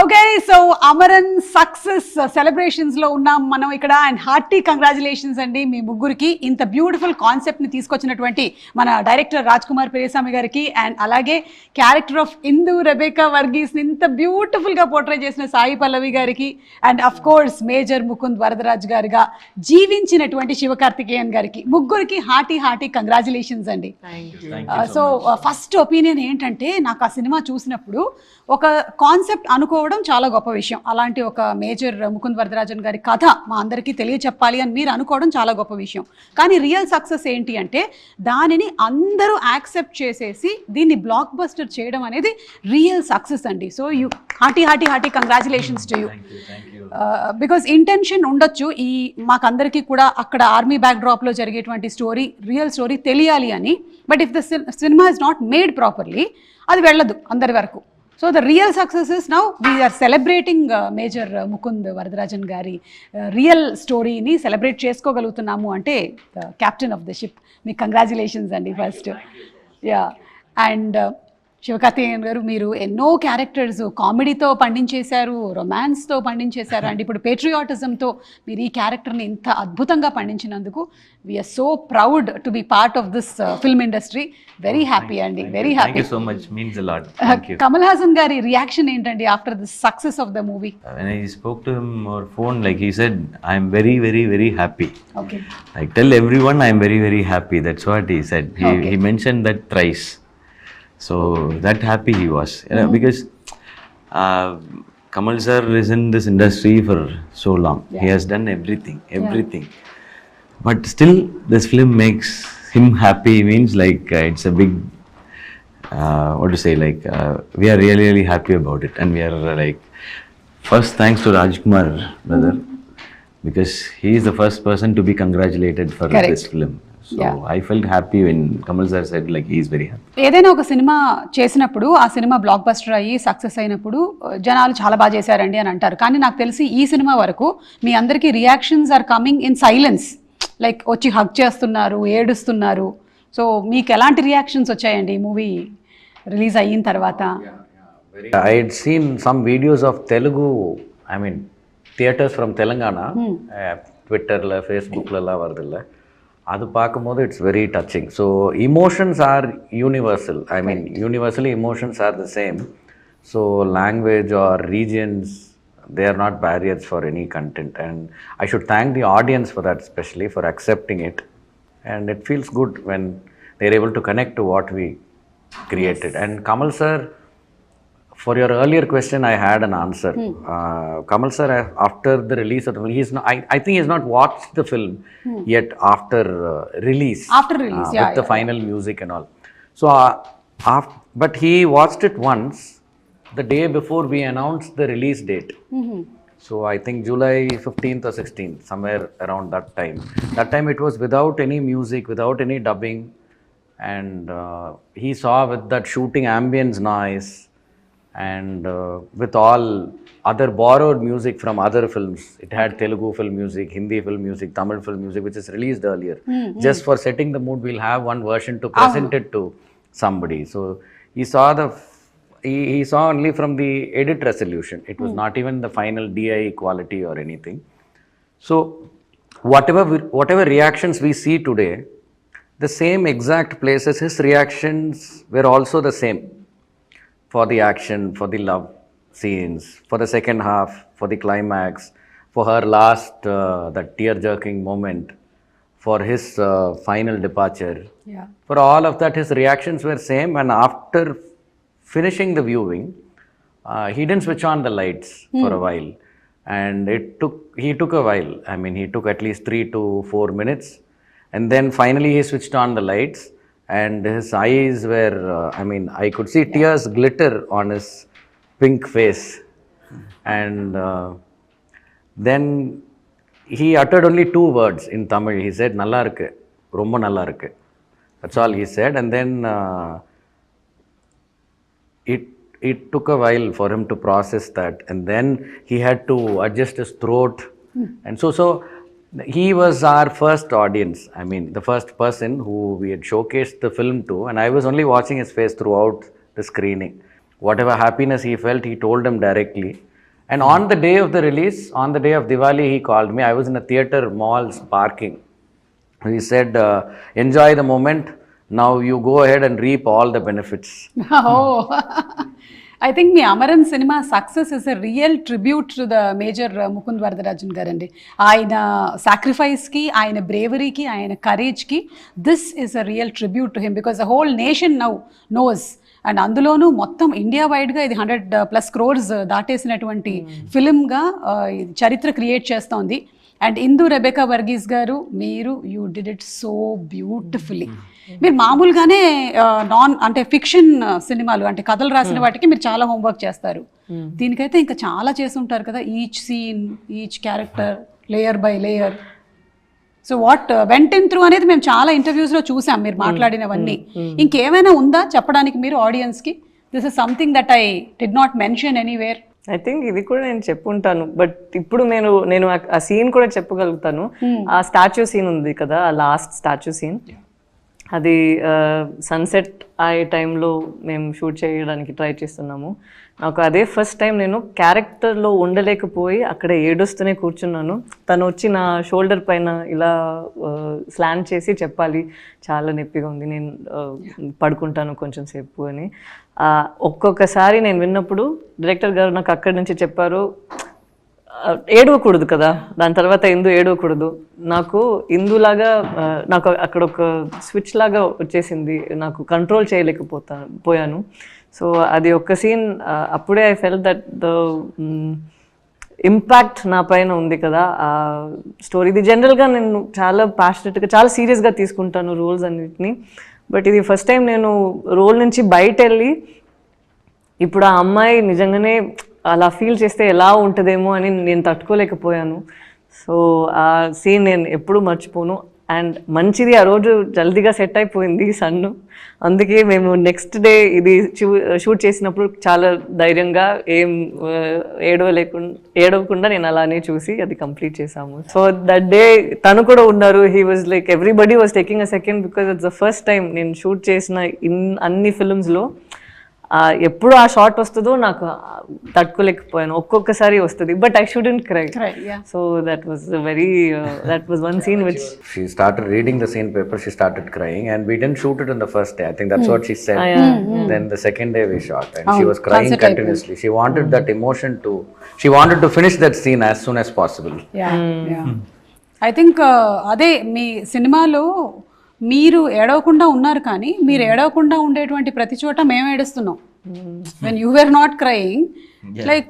Okay, so Amaran success celebrations లో ఉన్నాం మనం ఇక్కడ. అండ్ హార్టీ కంగ్రాచులేషన్స్ అండి మీ ముగ్గురికి. ఇంత బ్యూటిఫుల్ కాన్సెప్ట్ ని తీసుకొచ్చినటువంటి మన డైరెక్టర్ రాజ్కుమార్ పెరియస్వామి గారికి, అండ్ అలాగే character of Indu Rebecca Varghese ని ఇంత బ్యూటిఫుల్ గా పోర్ట్రే చేసిన సాయి పల్లవి గారికి, and of course Major Mukund Varadaraj గారిగా జీవించినటువంటి శివకార్తికేయన్ గారికి, ముగ్గురికి హార్టీ కంగ్రాచులేషన్స్ అండి. సో ఫస్ట్ ఒపీనియన్ ఏంటంటే, నాకు ఆ సినిమా చూసినప్పుడు ఒక కాన్సెప్ట్ అనుకోవడం చాలా గొప్ప విషయం. అలాంటి ఒక మేజర్ ముకుంద్ వరదరాజన్ గారి కథ మా అందరికీ తెలియచెప్పాలి అని మీరు అనుకోవడం చాలా గొప్ప విషయం. కానీ రియల్ సక్సెస్ ఏంటి అంటే, దానిని అందరూ యాక్సెప్ట్ చేసేసి దీన్ని బ్లాక్ బస్టర్ చేయడం అనేది రియల్ సక్సెస్ అండి. So you hearty congratulations to you. Because intention ఉండొచ్చు ఈ మాకందరికీ కూడా అక్కడ ఆర్మీ బ్యాక్ డ్రాప్లో జరిగేటువంటి స్టోరీ, రియల్ స్టోరీ తెలియాలి అని. But if the cinema is not made properly అది వెళ్ళదు అందరి వరకు. So the real success is now we are celebrating major Mukund Varadarajan గారి రియల్ స్టోరీని సెలబ్రేట్ చేసుకోగలుగుతున్నాము అంటే క్యాప్టెన్ ఆఫ్ ద షిప్. మీకు కంగ్రాచులేషన్స్ అండి ఫస్ట్. యా. అండ్ శివకార్తికేయన్ గారు, మీరు ఎన్నో క్యారెక్టర్స్ కామెడీతో పండించేశారు, రొమాన్స్తో పండించేశారు, అండ్ ఇప్పుడు పేట్రియాటిజంతో మీరు ఈ క్యారెక్టర్ని ఇంత అద్భుతంగా పండించినందుకు we're so proud to be part of this film industry. Very happy అండి, very happy. Thank you so much, means a lot. Kamal Haasan గారి రియాక్షన్ ఏంటండి after the success of the movie? When I spoke to him over phone, like he said, I am very, very, very happy. Okay. Like tell everyone I am very, very happy. That's what he said. He mentioned that thrice. So that happy he was, because Kamal sir is in this industry for so long. He has done everything. But still this film makes him happy, means like it's a big what to say, like we are really, really happy about it. And we are like, first thanks to Rajkumar brother, because he is the first person to be congratulated for this film. So I felt happy when Kamal sir said like he is very happy. ఏదైనా ఒక cinema చేసినప్పుడు ఆ cinema block buster అయ్యి success అయినప్పుడు జనాలు చాలా బాగా చేశారండి అని అంటారు. కానీ నాకు తెలిసి ఈ సినిమా వరకు మీ అందరికీ reactions are coming in silence, like వచ్చి హగ్ చేస్తున్నారు, ఏడుస్తున్నారు. సో మీకు ఎలాంటి రియాక్షన్స్ వచ్చాయండి ఈ మూవీ రిలీజ్ అయిన తర్వాత? I had seen some videos of Telugu, I mean theaters from Telangana, Twitter la, Facebook la varudilla. அது பார்க்கும்போது it's very touching. So emotions are universal. I mean universally emotions are the same. So language or regions, they are not barriers for any content. And I should thank the audience for that, especially for accepting it. And it feels good when they're able to connect to what we created. And Kamal sir, for your earlier question, I had an answer. Kamal sir, after the release of the film, I think he's not watched the film yet after release. After release, with the final music and all. So, but he watched it once the day before we announced the release date. So I think July 15th or 16th, somewhere around that time. That time it was without any music, without any dubbing, and he saw with that shooting ambience noise, and with all other borrowed music from other films. It had Telugu film music, Hindi film music, Tamil film music, which is released earlier. Just for setting the mood, we'll have one version to present it to somebody. So he saw he saw only from the edit resolution. It was not even the final DI quality or anything. So whatever reactions we see today, the same exact places, his reactions were also the same. For the action, for the love scenes, for the second half, for the climax, for her last that tear-jerking moment, for his final departure. For all of that, his reactions were same. And after finishing the viewing, he didn't switch on the lights for a while, and he took a while. I mean, he took at least 3 to 4 minutes, and then finally he switched on the lights. And his eyes were, I mean, I could see tears glitter on his pink face. And then he uttered only 2 words in Tamil. He said, "Nalla irukku, romba nalla irukku." That's all he said. And then it took a while for him to process that. And then he had to adjust his throat. And so he was our first audience. I mean, the first person who we had showcased the film to, and I was only watching his face throughout the screening. Whatever happiness he felt, he told them directly. And on the day of the release, on the day of Diwali, he called me. I was in a theater mall's parking. He said, enjoy the moment. Now you go ahead and reap all the benefits. Oh, I think మీ Amaran cinema success is a real tribute to the Major Mukund Varadarajan గారండి. ఆయన సాక్రిఫైస్కి, ఆయన బ్రేవరీకి, ఆయన కరేజ్కి this is a real tribute to him because the whole nation now knows. And అందులోనూ మొత్తం ఇండియా వైడ్గా ఇది 100+ crores దాటేసినటువంటి ఫిలింగా చరిత్ర క్రియేట్ చేస్తోంది. అండ్ ఇందు రెబెకా వర్గీస్ గారు, మీరు you did it so beautifully. మీరు మామూలుగానే అంటే ఫిక్షన్ సినిమాలు అంటే కథలు రాసిన వాటికి మీరు చాలా హోంవర్క్ చేస్తారు. దీనికైతే ఇంకా చాలా చేసి ఉంటారు కదా, each scene, each character, layer by layer. So what went in through అనేది మేము చాలా ఇంటర్వ్యూస్లో చూసాం మీరు మాట్లాడినవన్నీ. ఇంకేమైనా ఉందా చెప్పడానికి మీరు ఆడియన్స్కి? This is something that I did not mention anywhere. I think ఇది కూడా నేను చెప్పుంటాను, బట్ ఇప్పుడు నేను ఆ సీన్ కూడా చెప్పగలుగుతాను. ఆ స్టాచ్యూ సీన్ ఉంది కదా, ఆ లాస్ట్ స్టాచ్యూ సీన్, అది సన్సెట్ అయ్యే టైంలో మేము షూట్ చేయడానికి ట్రై చేస్తున్నాము. నాకు అదే ఫస్ట్ టైం నేను క్యారెక్టర్లో ఉండలేకపోయి అక్కడ ఏడుస్తూనే కూర్చున్నాను. తను వచ్చి నా షోల్డర్ పైన ఇలా స్లాండ్ చేసి చెప్పాలి, చాలా నొప్పిగా ఉంది, నేను పడుకుంటాను కొంచెం సేపు అని. ఒక్కొక్కసారి నేను విన్నప్పుడు డైరెక్టర్ గారు నాకు అక్కడి నుంచి చెప్పారు, ఏడవకూడదు కదా, దాని తర్వాత ఇందు ఏడవకూడదు. నాకు ఇందులాగా నాకు అక్కడ ఒక స్విచ్ లాగా వచ్చేసింది, నాకు కంట్రోల్ పోయాను. సో అది ఒక సీన్, అప్పుడే I felt that the impact నా పైన ఉంది కదా ఆ స్టోరీ. ఇది జనరల్గా నేను చాలా ప్యాషనెట్గా, చాలా సీరియస్గా తీసుకుంటాను రోల్స్ అన్నిటిని. బట్ ఇది ఫస్ట్ టైం నేను రోల్ నుంచి బయట వెళ్ళి ఇప్పుడు ఆ అమ్మాయి నిజంగానే అలా ఫీల్ చేస్తే ఎలా ఉంటుందేమో అని నేను తట్టుకోలేకపోయాను. సో ఆ సీన్ నేను ఎప్పుడూ మర్చిపోను. అండ్ మంచిది, ఆ రోజు జల్దీగా సెట్ అయిపోయింది సన్ను. అందుకే మేము నెక్స్ట్ డే ఇది షూట్ చేసినప్పుడు చాలా ధైర్యంగా ఏం ఏడవకుండా నేను అలానే చూసి అది కంప్లీట్ చేసాము. సో దట్ డే తను కూడా ఉన్నారు. He was like everybody was taking a second because it's the first time నేను షూట్ చేసిన అన్ని ఫిల్మ్స్లో ఎప్పుడు ఆ షార్ట్ వస్తుందో నాకు తట్టుకోలేకపోయాను. ఒక్కొక్కసారి వస్తుంది, but I shouldn't cry. So that was one scene which she started reading the scene paper, she started crying, and we didn't shoot it on the first day. I think that's what she said. Then the second day we shot, and she was crying continuously. She wanted that emotion she wanted to finish that scene as soon as possible. I think అదే మీ సినిమాలో మీరు ఏడవకుండా ఉన్నారు, కానీ మీరు ఏడవకుండా ఉండేటువంటి ప్రతి చోట మేము ఏడుస్తున్నాం. When you were not crying, like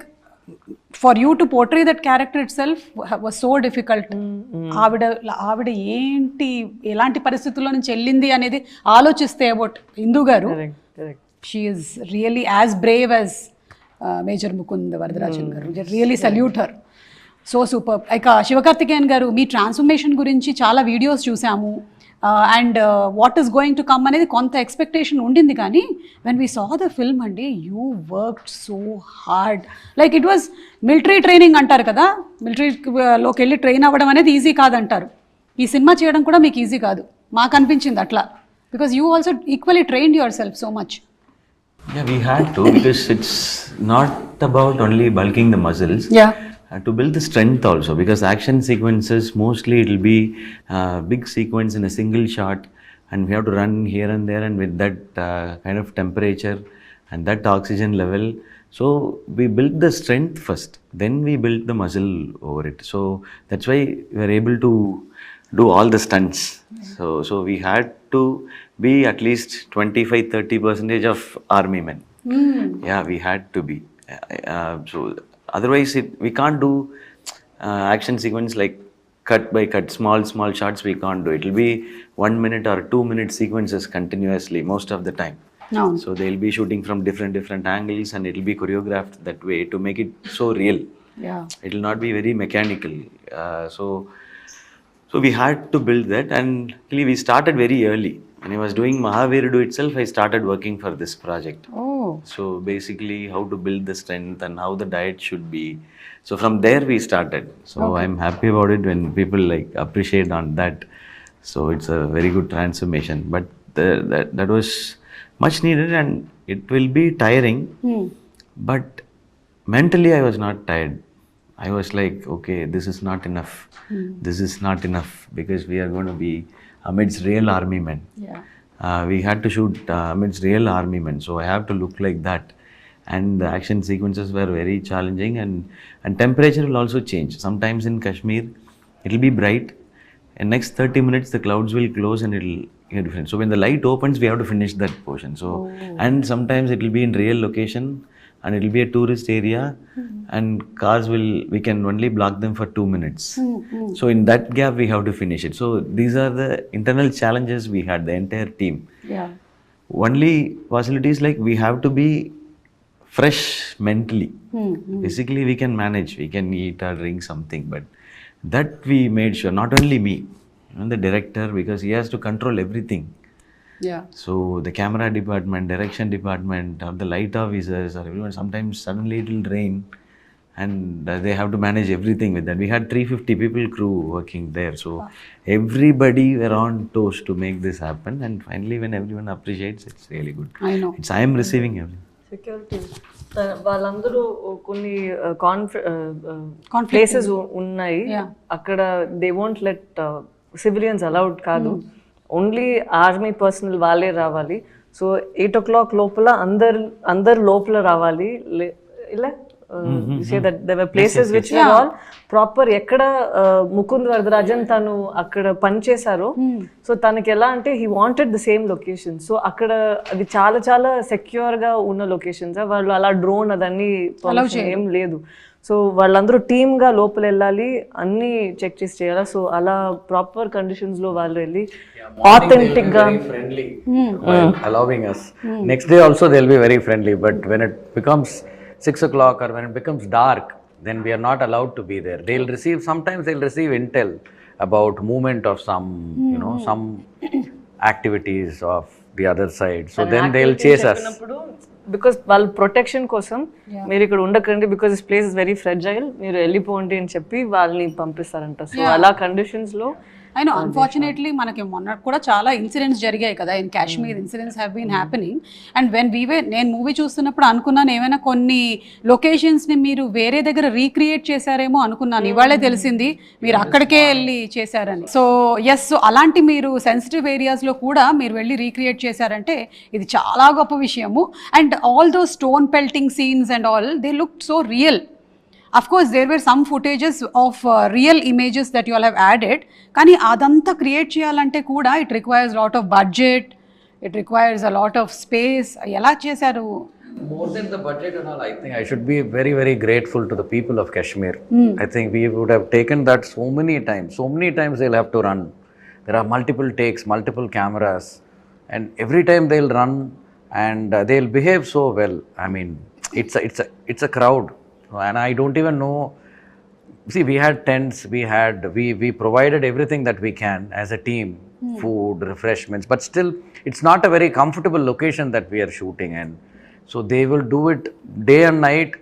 for you to portray that character itself was so difficult. ఆవిడ ఏంటి, ఎలాంటి పరిస్థితుల్లో నుంచి వెళ్ళింది అనేది ఆలోచిస్తే అబౌట్ ఇందు గారు, she is really as brave as Major Mukund Varadarajan గారు. Really salute her. So super. ఇక శివకార్తికేయన్ గారు, మీ ట్రాన్స్ఫర్మేషన్ గురించి చాలా వీడియోస్ చూసాము. And what is going to come అనేది కొంత ఎక్స్పెక్టేషన్ ఉండింది, కానీ when we saw the film అండి, you worked so hard. Like it was military training అంటారు కదా, మిలిటరీలోకి వెళ్ళి ట్రైన్ అవ్వడం అనేది ఈజీ కాదంటారు. ఈ సినిమా చేయడం కూడా మీకు ఈజీ కాదు, మాకు అనిపించింది అట్లా, because you also equally trained your self so much. Yeah, we had to, because it's not about only bulking the muscles. Yeah. To build the strength also, because action sequences mostly it will be big sequence in a single shot, and we have to run here and there, and with that kind of temperature and that oxygen level. So we built the strength first, then we built the muscle over it. So that's why we were able to do all the stunts. So we had to be at least 25-30% of army men. Yeah, we had to be. So otherwise we can't do action sequence like cut by cut, small shots. We can't do it. It'll be 1 minute or 2 minute sequences continuously most of the time. No. So they'll be shooting from different angles, and it'll be choreographed that way to make it so real. Yeah. It'll not be very mechanical. So we had to build that, and actually we started very early. When I was doing Mahavirudu itself, I started working for this project. Oh. So basically how to build the strength and how the diet should be. So from there we started. So okay. I'm happy about it when people like appreciate on that. So it's a very good transformation. But that was much needed, and it will be tiring. But mentally I was not tired. I was like, okay, this is not enough. This is not enough because we are going to be amidst real army men. Yeah. We had to shoot amidst real army men, so I have to look like that. And the action sequences were very challenging, and temperature will also change. Sometimes in Kashmir, it will be bright, and next 30 minutes the clouds will close and it will get different. So when the light opens, we have to finish that portion. So and sometimes it will be in real location, and it will be a tourist area, and we can only block them for 2 minutes. So in that gap we have to finish it. So these are the internal challenges we had, the entire team. Yeah. Only facilities like we have to be fresh mentally. Physically we can manage, we can eat or drink something, but that we made sure, not only me, the director, because he has to control everything. Yeah. So the camera department, direction department, or the light officers, or everyone, sometimes suddenly it will rain, and they have to manage everything with that. We had 350 people crew working there, so everybody were on toes to make this happen, and finally when everyone appreciates, it's really good. I know. I am receiving everything. Security వాళ్ళందరూ కొన్ని places ఉన్నాయి అక్కడ they won't let civilians allowed కాదు, only army personal వాళ్ళే రావాలి. So 8 o'clock లోపల అందరు లోపల రావాలి. ఇలా say that there were places which were all proper. ఎక్కడ ముకుంద్ వరదరాజన్ తను అక్కడ పనిచేశారో, సో తనకి ఎలా అంటే he wanted the same location. So అక్కడ అది చాలా చాలా సెక్యూర్ గా ఉన్న లొకేషన్స్. వాళ్ళు అలా డ్రోన్ అదన్నీ ఏం లేదు. సో వాళ్ళందరూ టీమ్ గా లోపల వెళ్ళాలి, అన్ని చెక్ చేసి చేయాలి. సో అలా ప్రాపర్ కండిషన్స్ లో వాళ్ళు వెళ్ళి ఆథెంటిక్ గా friendly while allowing us. Next day also they'll be very friendly, but when it becomes 6 o'clock or when it becomes dark, then we are not allowed to be there. Sometimes they'll receive intel about movement of some, some activities of the other side. So then they'll chase us. Because వాళ్ళ protection కోసం మీరు ఇక్కడ ఉండకండి, because this place is very fragile, మీరు వెళ్ళిపోండి అని చెప్పి వాళ్ళని పంపిస్తారంట. సో అలా కండిషన్స్ లో I know, unfortunately మనకి మొన్న కూడా చాలా ఇన్సిడెంట్స్ జరిగాయి కదా in Kashmir. Incidents have been happening. And when నేను మూవీ చూస్తున్నప్పుడు అనుకున్నాను ఏమైనా కొన్ని లొకేషన్స్ని మీరు వేరే దగ్గర రీక్రియేట్ చేశారేమో అనుకున్నాను. ఇవాళే తెలిసింది మీరు అక్కడికే వెళ్ళి చేశారని. సో ఎస్, సో అలాంటి మీరు సెన్సిటివ్ ఏరియాస్లో కూడా మీరు వెళ్ళి రీక్రియేట్ చేశారంటే ఇది చాలా గొప్ప విషయము. And all though stone pelting scenes and all, they look so real. Of course, there were some footages of real images that you all have added. Kani adanta create cheyalante kuda it requires a lot of budget, it requires a lot of space. Ela chesaru? More than the budget and all, I think I should be very, very grateful to the people of Kashmir. I think we would have taken that so many times they'll have to run. There are multiple takes, multiple cameras, and every time they'll run and they'll behave so well. I mean, it's a crowd. And I don't even know. See, we had tents, we provided everything that we can as a team, food, refreshments, but still it's not a very comfortable location that we are shooting in. So they will do it day and night,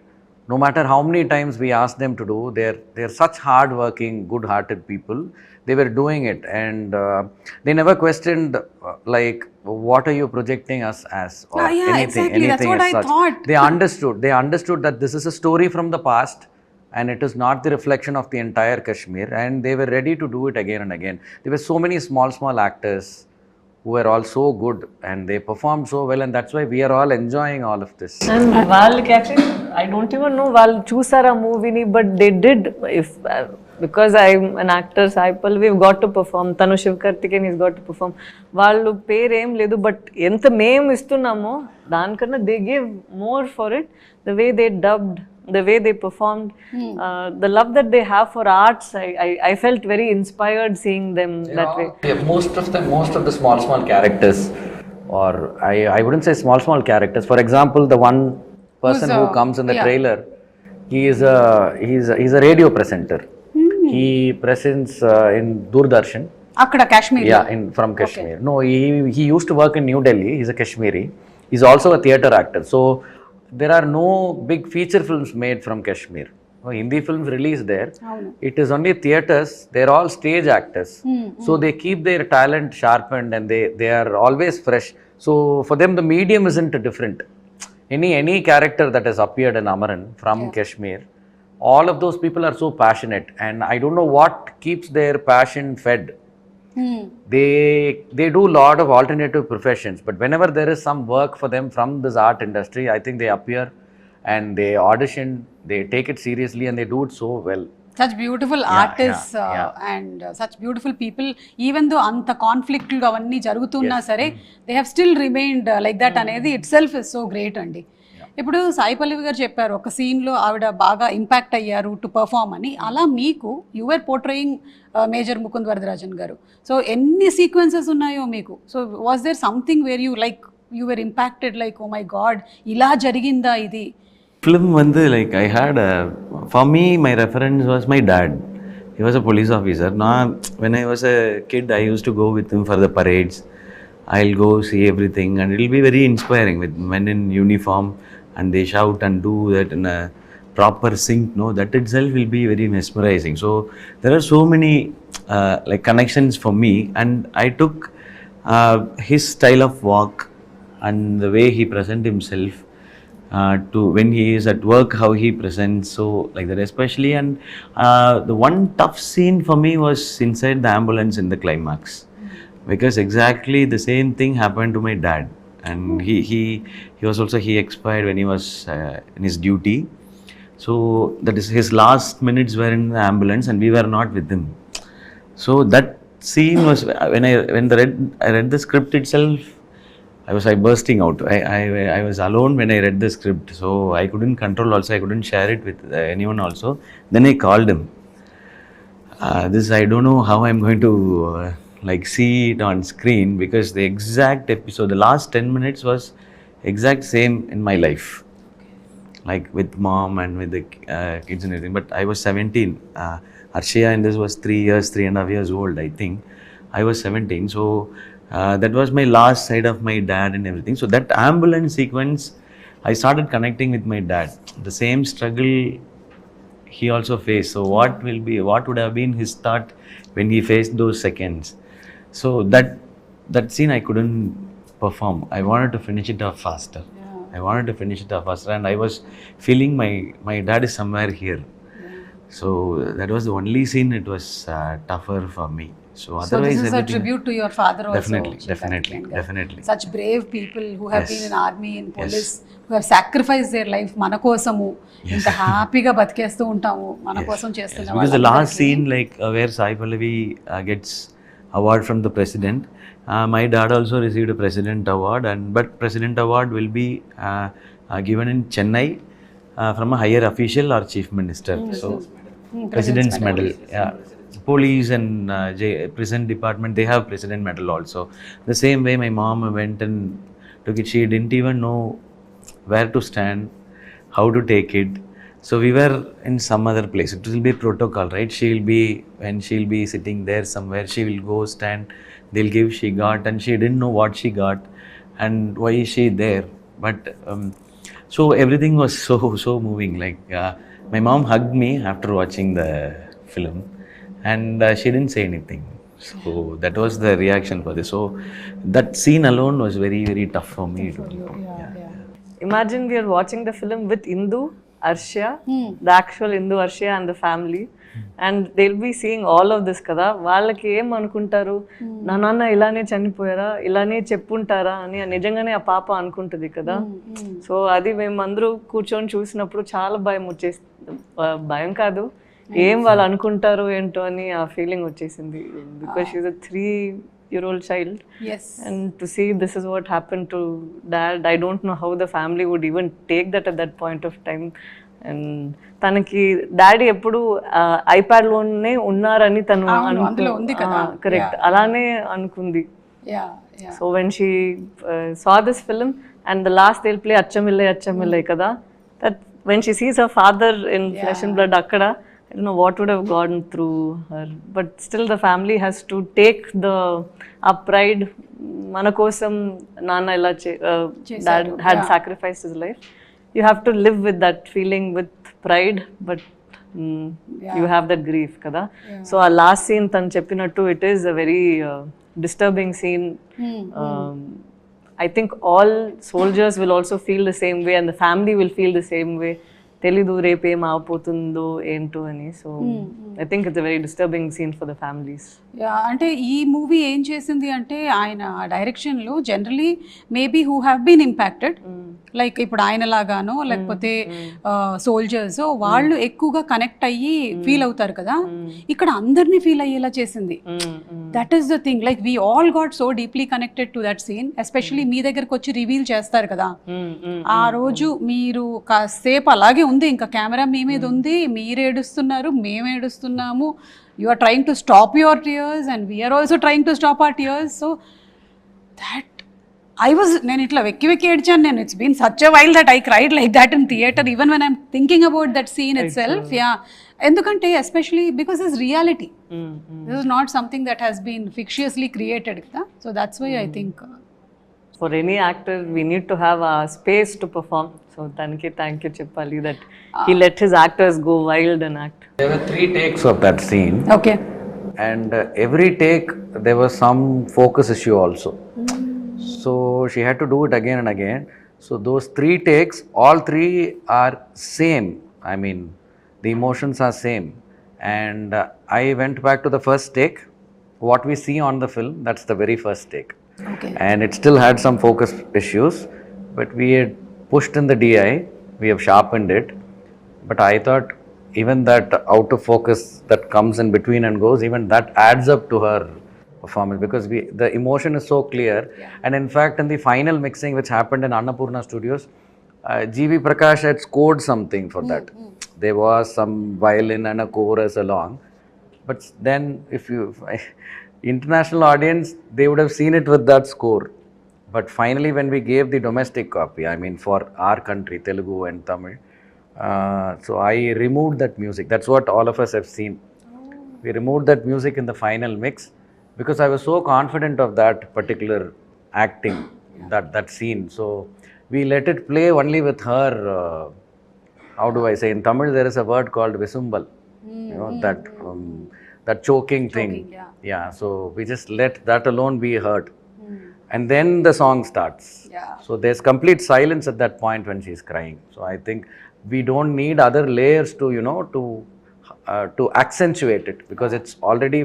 no matter how many times we ask them to do. They're such hard-working, good-hearted people. They were doing it, and they never questioned like, what are you projecting us as, or anything, exactly. That's what as I such. thought. They understood that this is a story from the past, and it is not the reflection of the entire Kashmir, and they were ready to do it again and again. There were so many small actors who were all so good, and they performed so well, and that's why we are all enjoying all of this. And వాళ్ళకి actually I don't even know వాళ్ళు చూసారా మూవీని, but they did. Because I'm an actor, Sai Pallavi, we've got to perform. Tanu SivaKarthikeyan, he's got to perform. వాళ్ళు పేరేం లేదు, but ఎంత మేము ఇస్తున్నామో దానికన్నా they gave more for it. The way they dubbed, the way they performed, the love that they have for arts, I felt very inspired seeing them that way. Yeah, most of the small characters, or I wouldn't say small characters. For example, the one person who comes in the trailer, he's a radio presenter. He presents in Doordarshan. Akkada Kashmir. Yeah, from Kashmir. Okay. No, he used to work in New Delhi. He's a Kashmiri. He's also a theatre actor. So there are no big feature films made from Kashmir. No Hindi films released there. It is only theatres. They're all stage actors. So they keep their talent sharpened, and they are always fresh. So for them the medium isn't different. any character that has appeared in Amaran from Kashmir, all of those people are so passionate, and I don't know what keeps their passion fed. They do a lot of alternative professions, but whenever there is some work for them from this art industry, I think they appear and they audition, they take it seriously, and they do it so well. Such beautiful artists and such beautiful people, even though anta conflict lu avanni jarugutunna sare, they have still remained like that అనేది itself is so great అండి. ఇప్పుడు సాయి పల్లవి గారు చెప్పారు ఒక సీన్లో ఆవిడ బాగా impact అయ్యారు టు పర్ఫామ్ అని. అలా మీకు your portraying major Mukund Varadarajan గారు. సో ఎన్ని సీక్వెన్సెస్ ఉన్నాయో మీకు. So was there something where you like you were impacted like oh my god ఇలా జరిగిందా ఇది? Film வந்து like I had for me my reference was my dad. He was a police officer. Now when I was a kid I used to go with him for the parades. I'll go see everything and it'll be very inspiring with men in uniform and they shout and do that in a proper sync. No, that itself will be very mesmerizing. So there are so many like connections for me, and I took his style of walk and the way he present himself to when he is at work, how he presents, so like that especially. And the one tough scene for me was inside the ambulance in the climax, because exactly the same thing happened to my dad, and he was also, he expired when he was in his duty. So that is his last minutes were in the ambulance and we were not with him. So that scene was when I read the script itself, I was bursting out. I was alone when I read the script, so I couldn't control also, I couldn't share it with anyone also. Then I called him. This I don't know how I'm going to like see it on screen, because the exact episode, the last 10 minutes was exact same in my life, like with mom and with the kids and everything. But I was 17. Arshia in this was 3.5 years old, I think. I was 17, so that was my last sight of my dad and everything. So that ambulance sequence, I started connecting with my dad. The same struggle he also faced. So what would have been his thought when he faced those seconds? So that scene I couldn't perform. I wanted to finish it off faster. And I was feeling my dad is somewhere here. So that was the only scene it was tougher for me. So this is a tribute to your father also. Definitely. Such brave people who have been in army, in police, who have sacrificed their life మన కోసము. ఇంత హ్యాపీగా బతికేస్తూ ఉంటాము మన కోసం చేస్తున్న. Because the last scene like where Sai Pallavi gets award from the president, my dad also received a president award, but president award will be given in Chennai from a higher official or chief minister. So president's medal. Police and prison department, they have president medal also. The same way my mom went and took it. She didn't even know where to stand, how to take it. So we were in some other place. It will be protocol, right? When she'll be sitting there somewhere, she will go stand, they'll give she got, and she didn't know what she got and why is she there. But so everything was so moving. Like my mom hugged me after watching the film, and she didn't say anything. So that was the reaction for this. So that scene alone was very, very tough for me. Imagine we are watching the film with Indu, Arshia, the actual Indu, Arshia and the family, and they'll be seeing all of this కదా. వాళ్ళకి ఏం అనుకుంటారు, నా నాన్న ఇలానే చనిపోయారా, ఇలానే చెప్పుంటారా అని నిజంగానే ఆ పాప అనుకుంటుంది కదా. సో అది మేము అందరూ కూర్చొని చూసినప్పుడు చాలా భయం వచ్చేసింది. భయం కాదు, ఏం వాళ్ళు అనుకుంటారు ఏంటో అని ఆ ఫీలింగ్ వచ్చేసింది. Because she is a 3-year-old child. Yes. And to see this is what happened to dad, I don't know how the family would even take that at that point of time. And తనకి daddy ఎప్పుడు ఐప్యాడ్లోనే ఉన్నారని తను correct అలానే అనుకుంది. So when she saw this film and the last they'll play అచ్చమిల్లై కదా, that when she sees her father in flesh and blood akkada, I don't know what would have gone through her, but still the family has to take the pride. Mana kosam nana ila dad had sacrificed his life. You have to live with that feeling with pride, but you have that grief kada. So our last scene tan cheppinattu, it is a very disturbing scene. I think all soldiers will also feel the same way, and the family will feel the same way. తెలీదు రేపు ఏం ఆపోతుందో ఏంటో అని. So I think it's a very disturbing scene for the families. అంటే ఈ movie ఏం చేసింది అంటే ఆయన డైరెక్షన్లో generally maybe who have been impacted like ఇప్పుడు ఆయన లాగానో లేకపోతే సోల్జర్స్ వాళ్ళు ఎక్కువగా కనెక్ట్ అయ్యి ఫీల్ అవుతారు కదా, ఇక్కడ అందరినీ ఫీల్ అయ్యేలా చేసింది. That is the thing, like we all got so deeply connected to that scene. Especially మీ దగ్గరకు వచ్చి రివీల్ చేస్తారు కదా, ఆ రోజు మీరు కాసేపు అలాగే ఉంది, ఇంకా కెమెరా మీ మీద ఉంది, మీరు ఏడుస్తున్నారు, మేము ఏడుస్తున్నాము. You are trying to stop your tears and we're also trying to stop our tears. So that నేను ఇట్లా వెక్కి ఏడ్చాను నేను. It's been such a while that I cried like that in theatre even when I'm thinking about that scene itself. Yeah, ఎందుకంటే especially because it's reality, this is not something that has been fictitiously created కదా. So that's why I think for any actor we need to have a space to perform. So daniki thank you cheppali that he let his actors go wild and act. There were 3 takes of that scene. Okay. And every take there was some focus issue also. So she had to do it again and again. So those 3 takes, all 3 are same. I mean, the emotions are same. And I went back to the first take. What we see on the film, that's the very first take. Okay. And it still had some focus issues, but we had pushed in the DI, we have sharpened it. But I thought even that out of focus that comes in between and goes, even that adds up to her performance, because the emotion is so clear. Yeah. And in fact, in the final mixing which happened in Annapurna Studios, G.V. Prakash had scored something for that. There was some violin and a chorus along. But then if international audience, they would have seen it with that score. But finally when we gave the domestic copy, I mean for our country, Telugu and Tamil, so I removed that music. That's what all of us have seen. We removed that music in the final mix because I was so confident of that particular acting, that scene. So we let it play only with her, how do I say, in Tamil there is a word called visumbal, you know, that choking thing. Yeah, so we just let that alone be heard. And then the song starts. Yeah. So there's complete silence at that point when she's crying. So I think we don't need other layers to, you know, to accentuate it, because it's already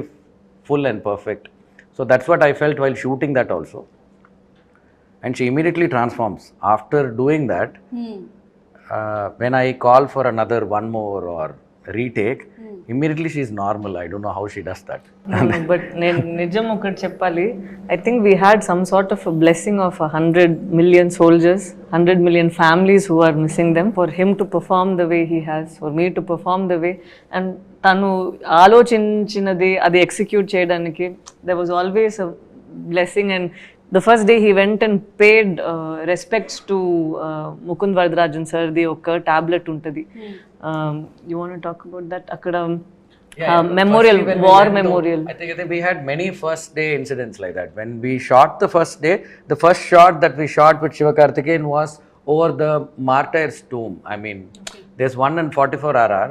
full and perfect. So that's what I felt while shooting that also. And she immediately transforms. After doing that, when I call for another one more or retake, immediately she is normal. I don't know how she does that. But nijam okati cheppali, I think we had some sort of a blessing of 100 million soldiers, 100 million families who are missing them, for him to perform the way he has, for me to perform the way, and tanu aalochinchinnadi adi execute cheyadaniki there was always a blessing. And the first day he went and paid respects to Mukund Varadarajan sir di oka tablet untadi. You want to talk about that? Akkada memorial, war memorial. I think we had many first day incidents like that. When we shot the first day, the first shot that we shot with SivaKarthikeyan was over the martyrs' tomb. I mean, there's one in 44RR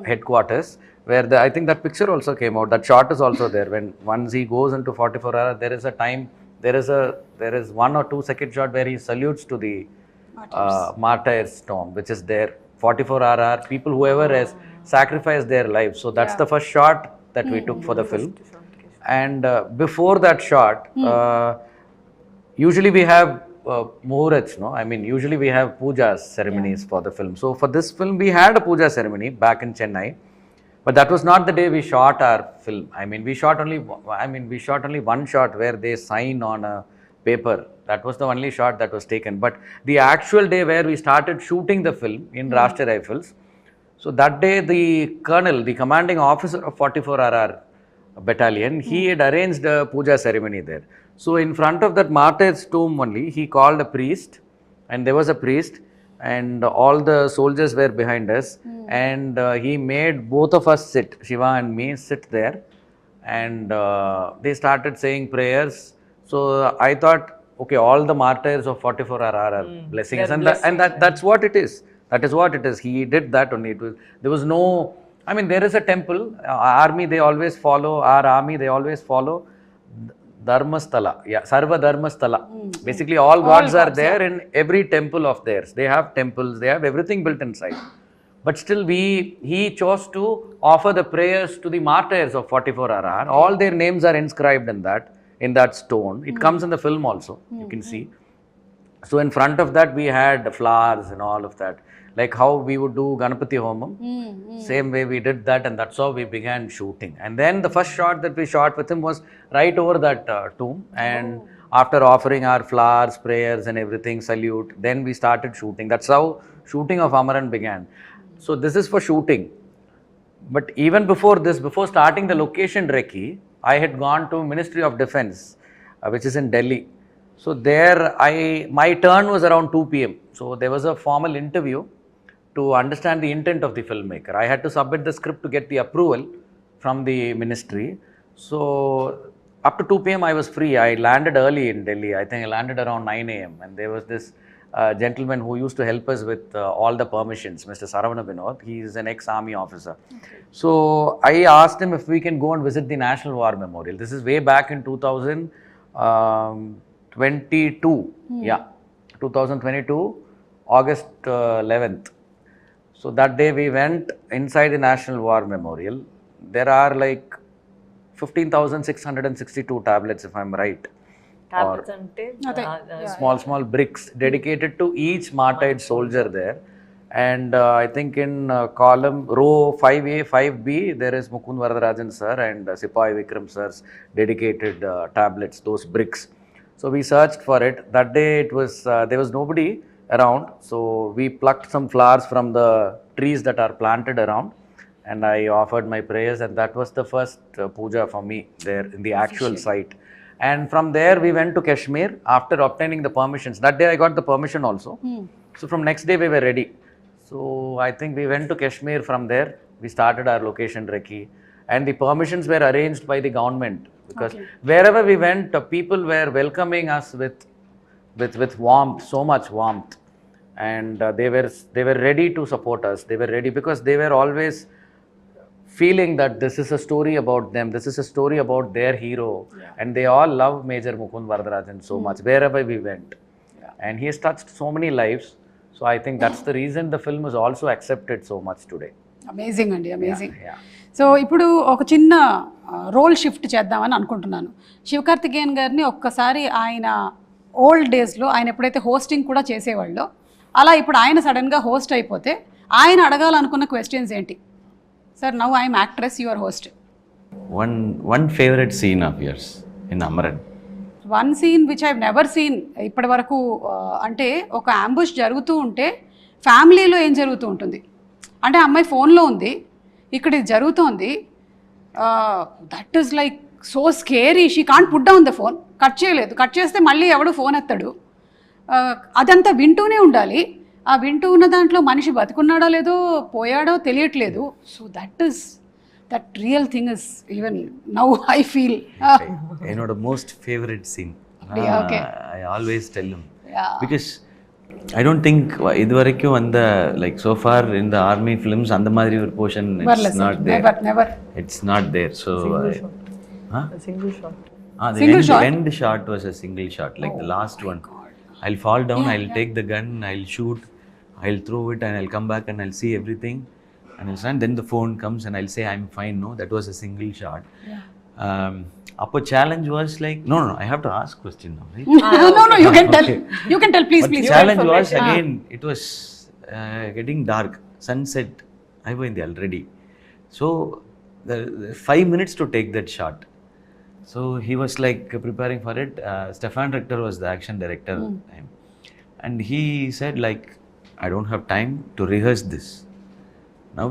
headquarters where I think that picture also came out. That shot is also there. When once he goes into 44RR, there is a time, there is 1 or 2 second shot where he salutes to the martyrs' tomb, which is there. 44RR, people whoever has sacrificed their lives. So that's the first shot that we took for the film. And before that shot, usually we have muhurats, no? I mean, usually we have puja ceremonies for the film. So for this film, we had a puja ceremony back in Chennai, but that was not the day we shot our film. I mean, we shot only one shot where they sign on a paper. That was the only shot that was taken. But the actual day where we started shooting the film in Rashtriya Rifles, so that day the colonel, the commanding officer of 44RR battalion, he had arranged a puja ceremony there. So in front of that martyr's tomb only, he called a priest, and there was a priest, and all the soldiers were behind us, and he made both of us sit, Shiva and me, sit there, and they started saying prayers. So I thought, okay, all the martyrs of 44RR are blessing us, and that's what it is. That is what it is. He did that only. There was no, I mean, there is a temple, army they always follow, our army they always follow. Dharmasthala, yeah, Sarva Dharmasthala. Basically, all gods are there in every temple of theirs. They have temples, they have everything built inside. But still, he chose to offer the prayers to the martyrs of 44 Arar. All their names are inscribed in that stone. It comes in the film also, you can see. So in front of that, we had flowers and all of that. Like how we would do Ganapati Homam. Same way we did that, and that's how we began shooting. And then the first shot that we shot with him was right over that tomb. And after offering our flowers, prayers and everything, salute, then we started shooting. That's how shooting of Amaran began. So this is for shooting. But even before this, before starting the location recce, I had gone to Ministry of Defence, which is in Delhi. So there my turn was around 2 p.m. So there was a formal interview to understand the intent of the filmmaker. I had to submit the script to get the approval from the ministry. So up to 2 p.m. I was free. I landed early in Delhi. I think I landed around 9 a.m. And there was this gentleman who used to help us with all the permissions, Mr. Saravana Vinod. He is an ex-army officer. So I asked him if we can go and visit the National War Memorial. This is way back in 2022. Yeah, 2022, August 11th. So that day we went inside the National War Memorial. There are like 15,662 tablets, if I'm right. Tablets ante Small bricks dedicated to each martyred soldier there. And I think in column row 5A, 5B, there is Mukund Varadarajan sir and Sipai Vikram sir's dedicated tablets, those bricks. So we searched for it. That day it was there was nobody around, so we plucked some flowers from the trees that are planted around, and I offered my prayers, and that was the first puja for me there in the actual site. And from there we went to Kashmir after obtaining the permissions. That day I got the permission also. So from next day we were ready. So I think we went to Kashmir. From there we started our location recce, and the permissions were arranged by the government, because wherever we went, people were welcoming us with warmth, so much warmth, and they were ready to support us. They were ready because they were always feeling that this is a story about them, this is a story about their hero, and they all love Major Mukund Varadarajan so much wherever we went. And he has touched so many lives. So I think that's the reason the film is also accepted so much today. Amazing అండి, amazing. Yeah. So ఇప్పుడు ఒక చిన్న role shift చేద్దామని అనుకుంటున్నాను. శివకార్తికేయన్ గారిని ఒక్కసారి ఆయన old డేస్లో ఆయన ఎప్పుడైతే హోస్టింగ్ కూడా చేసేవాళ్ళో, అలా ఇప్పుడు ఆయన సడన్గా హోస్ట్ అయిపోతే ఆయన అడగాలనుకున్న క్వశ్చన్స్ ఏంటి? Sir, now I'm actress, your host. One favorite scene of yours in Amaran. One scene which I've never seen ఇప్పటి వరకు. అంటే ఒక అంబుష్ జరుగుతూ ఉంటే ఫ్యామిలీలో ఏం జరుగుతూ ఉంటుంది అంటే, అమ్మాయి ఫోన్లో ఉంది, ఇక్కడ ఇది జరుగుతోంది, that is like so scary. She can't put down the phone. Cut చేయలేదు, కట్ చేస్తే మళ్ళీ ఎవడు ఫోన్ ఎత్తాడు. అదంతా వింటూనే ఉండాలి. ఆ వింటూ ఉన్న దాంట్లో మనిషి బతుకున్నాడో లేదో పోయాడో తెలియట్లేదు. So that real thing is, even now I feel You know, the most favorite scene. Okay. I always tell him. Yeah. Because I don't think iduvaraikku and like so far in the army films and the madri or portion it's not there. Never. It's not there. So a single shot. The end shot was a single shot, like the last one. I'll fall down, I'll take the gun, I'll shoot, I'll throw it, and I'll come back and I'll see everything. And then the phone comes and I'll say I'm fine. No, that was a single shot. Upper challenge was like, no, I have to ask question now, right? No, you can tell. You can tell, please. The challenge was again, it was getting dark, sunset. I was already. So the 5 minutes to take that shot. So he was like preparing for it. Stefan Rector was the action director, and he said like, I don't have time to rehearse this. Now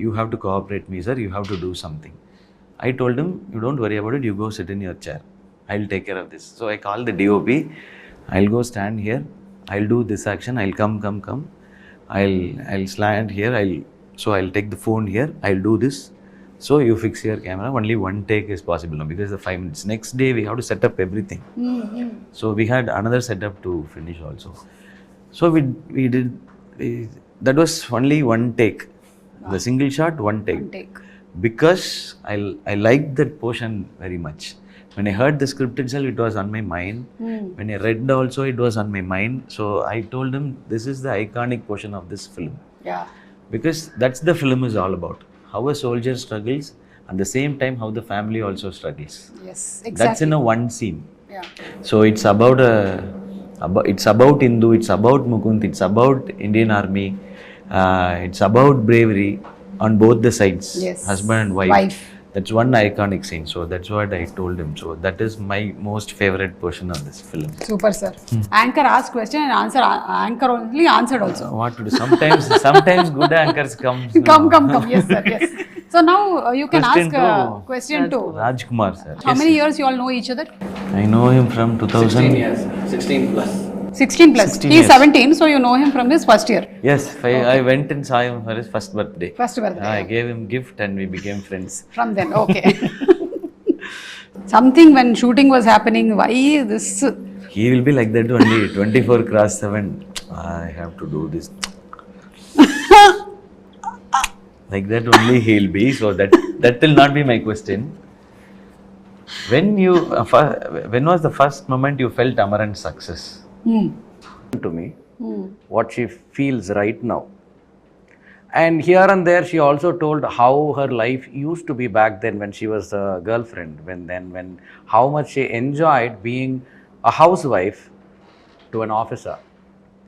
you have to cooperate me, sir. You have to do something. I told him, you don't worry about it. You go sit in your chair. I'll take care of this. So I called the DOP. I'll go stand here. I'll do this action. I'll come. I'll stand here. I'll take the phone here. I'll do this. So you fix your camera. Only one take is possible now because the 5 minutes. Next day we have to set up everything. So we had another setup to finish also. So we did. That was only one take. The single shot, one take. Because I liked that portion very much. When I heard the script itself, it was on my mind. When I read also, it was on my mind. So I told him, this is the iconic portion of this film. Yeah. Because that's the film is all about. How a soldier struggles, at the same time how the family also struggles. Yes, That's exactly. in a one scene. Yeah. So it's about it's about Hindu, it's about Mukund, it's about Indian Army, it's about bravery on both the sides, Yes. husband and wife. Wife. That's one iconic scene. So that's what I told him. So that is my most favorite portion of this film. Super, sir. Anchor asked question and anchor only answered also. What to do? Sometimes good anchors come. Come. Yes, sir. Yes. So now you can Question ask two. question 2. Rajkumar sir. How many years you all know each other? I know him from 2000. 16 years, 16 plus. 16 plus. 16 He's years. 17, so you know him from his first year. Yes, I went and saw him for his first birthday. First birthday. I gave him gift and we became friends. From then, okay. Something when shooting was happening, why this? He will be like that only. 24/7. I have to do this. Like that only he'll be. So that will not be my question. When was the first moment you felt Amaran's success? To me, what she feels right now. And here and there, she also told how her life used to be back then when she was a girlfriend, when how much she enjoyed being a housewife to an officer,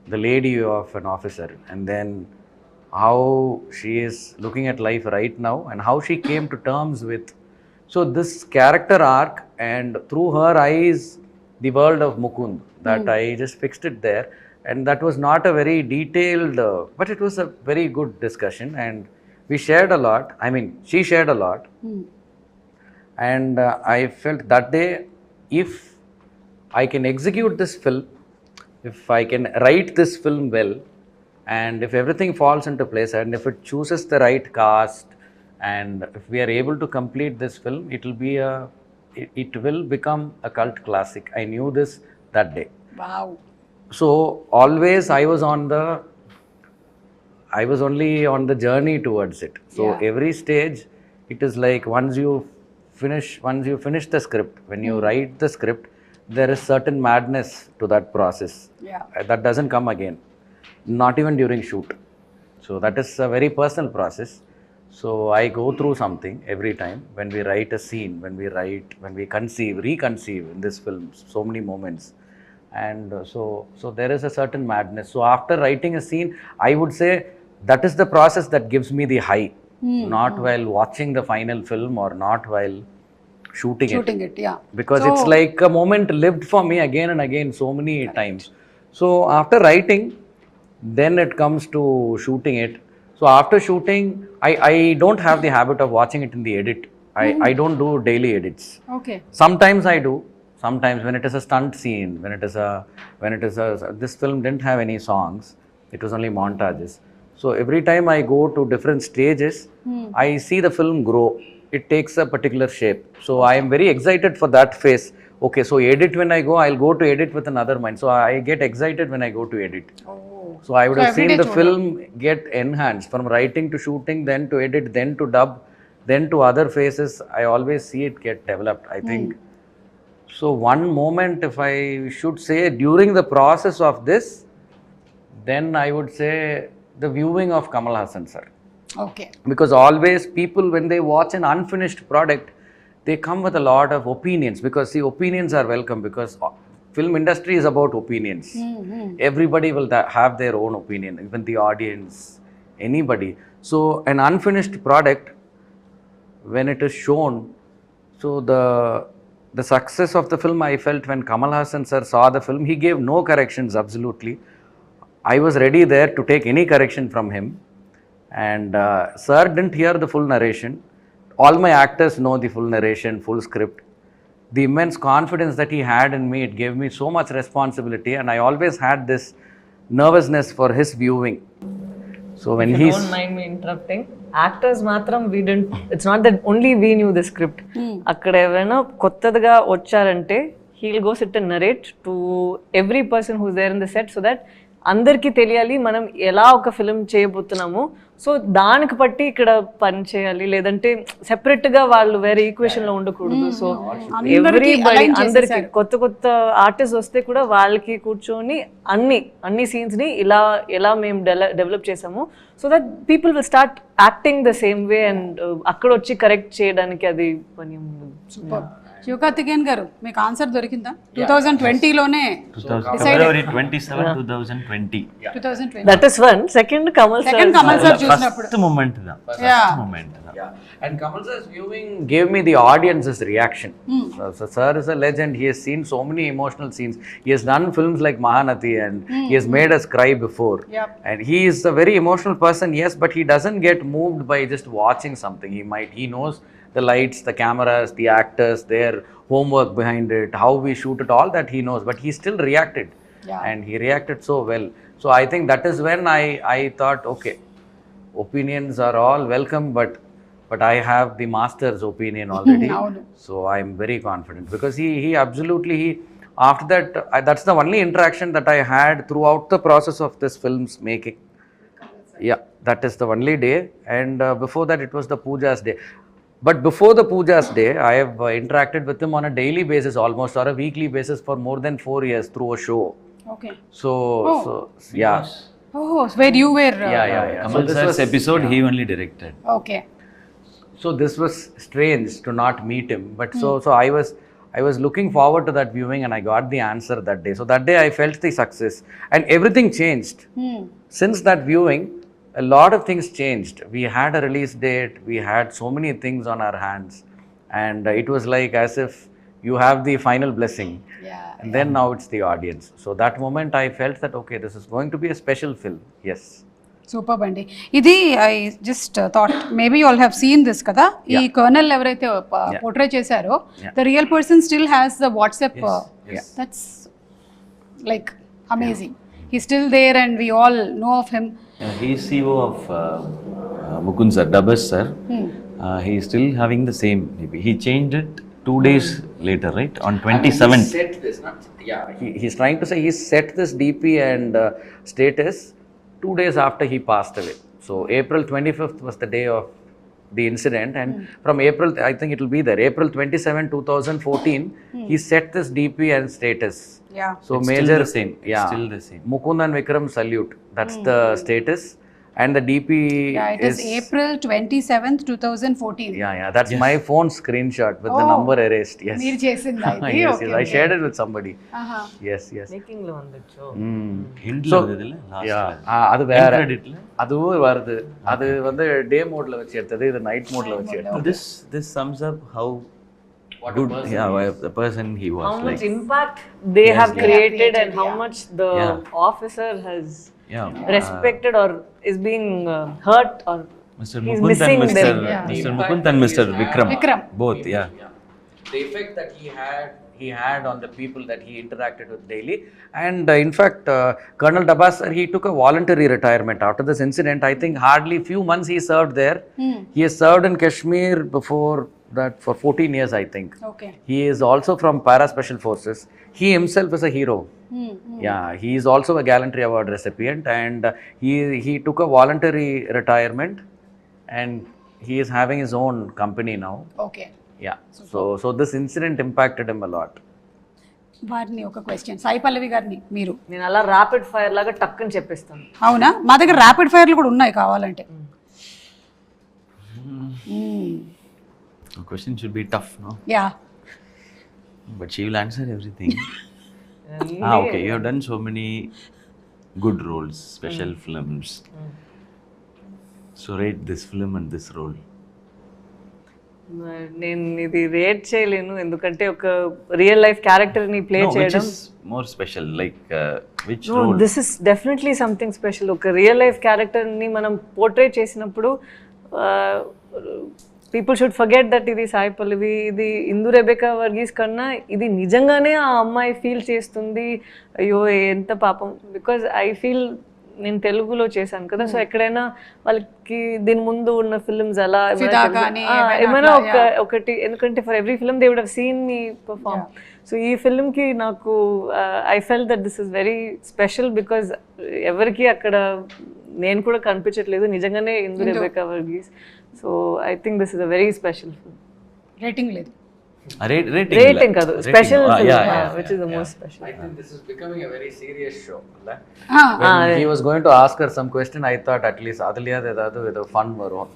the lady of an officer, and then how she is looking at life right now and how she came to terms with. So this character arc, and through her eyes, the world of Mukund, that I just fixed it there. And that was not a very detailed, but it was a very good discussion, and we shared a lot. I mean, she shared a lot. And I felt that day, if I can execute this film, if I can write this film well, and if everything falls into place, and if it chooses the right cast, and if we are able to complete this film, it will become a cult classic. I knew this that day. Wow. So always I was only on the journey towards it. So every stage, it is like once you finish the script, when you write the script, there is certain madness to that process. Yeah. That doesn't come again, not even during shoot. So that is a very personal process. So I go through something every time when we write a scene, when we reconceive in this film, so many moments. And so there is a certain madness. So after writing a scene, I would say that is the process that gives me the high, not while watching the final film or not while shooting it. Yeah. Because it's like a moment lived for me again and again so many times. So after writing, then it comes to shooting it. So after shooting, I don't have the habit of watching it in the edit. I don't do daily edits. Okay. Sometimes I do. Sometimes when it is a stunt scene, this film didn't have any songs. It was only montages. So every time I go to different stages, I see the film grow. It takes a particular shape. So I am very excited for that phase. Okay, so edit when I go, I'll go to edit with another mind. So I get excited when I go to edit. So I would have seen the film get enhanced from writing to shooting, then to edit, then to dub, then to other phases. I always see it get developed, I think. So one moment, if I should say, during the process of this, then I would say the viewing of Kamal Haasan sir. Okay. Because always people, when they watch an unfinished product, they come with a lot of opinions, because the opinions are welcome, because film industry is about opinions. Everybody will have their own opinion, even the audience, anybody. So an unfinished product, when it is shown, so the success of the film, I felt when Kamal Haasan sir saw the film, he gave no corrections, absolutely. I was ready there to take any correction from him. And sir didn't hear the full narration. All my actors know the full narration, full script. The immense confidence that he had in me, it gave me so much responsibility, and I always had this nervousness for his viewing. So when If you don't mind me interrupting, actors matram we didn't, it's not that only we knew the script. Akkada evana kottadaga vacharante, he'll go sit and narrate to every person who's there in the set, so that అందరికీ తెలియాలి మనం ఎలా ఒక film చేయబోతున్నాము. So దానికి బట్టి ఇక్కడ పని చేయాలి, లేదంటే సెపరేట్ గా వాళ్ళు వేరే ఈక్వేషన్ లో ఉండకూడదు. సో ఎవ్రీబడి అందరికి కొత్త కొత్త ఆర్టిస్ట్ వస్తే కూడా వాళ్ళకి కూర్చొని అన్ని సీన్స్ ని ఎలా మేము డెవలప్ చేసాము, so that people will start acting the same way and అక్కడ వచ్చి కరెక్ట్ చేయడానికి అది పని ఉండదు. శివకార్తికేయన్ గారు మీకు ఆన్సర్ దొరికిందా? 2020లోనే February 27, 2020. That is one. Second Kamal sir చూసినప్పుడు First moment da. First moment da. Yeah. And Kamal sir's viewing gave me the audience's reaction. So sir is a legend. He has seen so many emotional scenes. He has done films like Mahanati and he has made us cry before. Yep. And he is a very emotional person, yes, but he doesn't get moved by just watching something. He knows the lights, the cameras, the actors, their homework behind it, how we shoot it, all that he knows, but he still reacted. Yeah. And he reacted so well. So I think that is when I thought, okay, opinions are all welcome, but I have the master's opinion already. So I'm very confident because he absolutely, after that, that's the only interaction that I had throughout the process of this film's making. Yeah, that is the only day. And before that, it was the Puja's day. But before the Puja's day, I have interacted with him on a daily basis almost, or a weekly basis for more than 4 years through a show. Okay. So yeah. Oh, where you were Yeah. Kamal sir's episode he only directed. Okay. So this was strange to not meet him, but so I was looking forward to that viewing and I got the answer that day. So that day I felt the success and everything changed. Since that viewing, a lot of things changed. We had a release date, we had so many things on our hands, and it was like as if you have the final blessing. Yeah. And then now it's the audience. So that moment I felt that okay, this is going to be a special film. Yes. Super అండి. ఇది I just thought maybe you all have seen this కదా. ఈ colonel ఎవరైతే portray చేశారో the real person still has the WhatsApp. That's like amazing. He still there and we all know of him. He is CEO of Mukund sir, Dabas sir. He is still having the same. He changed it 2 days later, right? On 27th. He set this, he's trying to say he set this DP and status 2 days after he passed away. So April 25th was the day of the incident, and from April, I think it will be there, April 27, 2014, he set this DP and status. Yeah. So It's major, still the same. It's still the same. Mukund and Vikram salute. That's the status. And the DP It is April 27th, 2014. Yeah. That's my phone screenshot with the number erased. Yes. మీరు చేసిందా ఇది? Yes. I shared it with somebody. Yes. Making లో ఉండొచ్చు. Hint So, la vadilla last. அது வேற. Credit la. அதுவும் வருது. அது வந்து டே மோட்ல வச்சு எடுத்தது, இது நைட் மோட்ல வச்சு எடுத்தது. This sums up how good the person he was. How much like impact they have created and how much the officer has respected or is being hurt or Mr. he's Mukund missing and them. Mr. Mukund and Mr. Vikram. Both, yeah. The effect that he had on the people that he interacted with daily. And in fact, Colonel Dabas sir, he took a voluntary retirement after this incident. I think hardly few months he served there. He has served in Kashmir before that for 14 years, I think. Okay. He is also from Para Special Forces. He himself is a hero. Yeah, he is also a Gallantry Award recipient, and he took a voluntary retirement, and he is having his own company now. Okay. Yeah. So this incident impacted him a lot. వారిని ఒక question, Sai Pallavi గారిని మీరు. నేను అలా rapid fire లాగా టక్కని చెప్పేస్తాను. అవునా? మా దగ్గర ర్యాపిడ్ ఫైర్లు కూడా ఉన్నాయి కావాలంటే. The question should be tough, no? Yeah. But she will answer everything. Okay. You have done so many good roles, special films. So rate this film and this role. నేను ఇది రేట్ చేయలేను, ఎందుకంటే ఒక real life character ని play చేయడం. Which is more special? Like which role? This is definitely something special. ఒక real life character ని మనం పోర్ట్రే చేసినప్పుడు పీపుల్ షుడ్ ఫర్గెట్ దట్ ఇది సాయి పల్లవి, ఇది ఇందు రెబెకా వర్గీస్ కన్నా ఇది నిజంగానే ఆ అమ్మాయి ఫీల్ చేస్తుంది, అయ్యో ఎంత పాపం. బికాజ్ ఐ ఫీల్ నేను తెలుగులో చేశాను కదా, సో ఎక్కడైనా వాళ్ళకి దీని ముందు ఉన్న ఫిల్మ్స్ అలా ఏమైనా ఒకటి, ఎందుకంటే for every film they would have seen me perform. So ఈ ఫిల్మ్కి నాకు I felt that this is very special because ఎవరికి అక్కడ నేను కూడా కనిపించట్లేదు, నిజంగానే Indu Rebecca Varghese. So I think this is a very special film. Rating లేదు, రేటింగ్ కాదు, special which is the most special. I think this is becoming a very serious show. When he was going to ask her some question, I thought at least adaliyad edadu with a fun varum.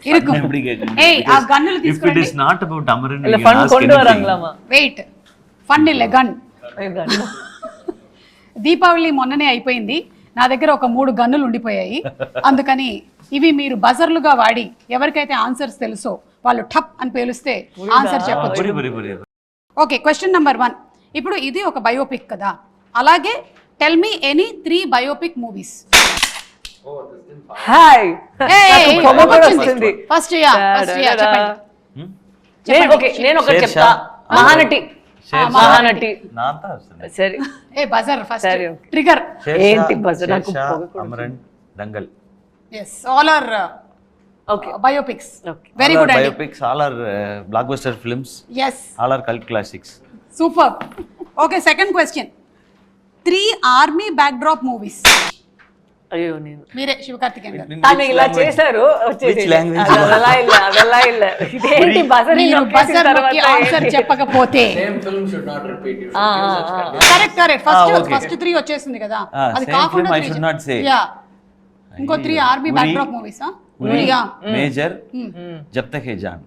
Hey, aa gannulu if it is not about Amaran, illa fun kondu varanglama. Wait, fun ille gun. Deepavali మొన్ననే అయిపోయింది, నా దగ్గర ఒక 3 గన్నులు ఉండిపోయాయి. అందుకని ఇవి మీరు బజర్లుగా వాడి ఎవరికైతే ఆన్సర్స్ తెలుసో వాళ్ళు టప్ అని పేలుస్తే ఆన్సర్ చెప్పొచ్చు. Okay, question number 1. ఇప్పుడు ఇది ఒక బయోపిక్ కదా, అలాగే tell me any 3 biopic movies. Hi first నేను ఒకటి చెప్తా, మహానటి. సరే, ఏ బజర్ ఫస్ట్ ట్రిగర్ ఏంటి buzzer? Amaran, Dangal. yes, all are okay biopics. Okay, very good idea. Biopics, all are blockbuster films. Yes, all are cult classics. superb. Okay, second question. 3 army backdrop movies. అయ్యో, నేను మీరే శివకార్తికేయన్ గారు తాను ఇలా చేశారు. Which language? అదలా ఇలా ఇదేంటి బజర్? మీరు బజర్ నొక్కి ఆన్సర్ చెప్పకపోతే Same film should not repeat. You correct first 3 వచ్చేసింది కదా, అది same కాకుండా film I should not say. యా, ఇంకో 3 ఆర్మీ బ్యాక్డ్రాప్ మూవీస్. ఉరియా, Major, Jab Tak Hai Jaan.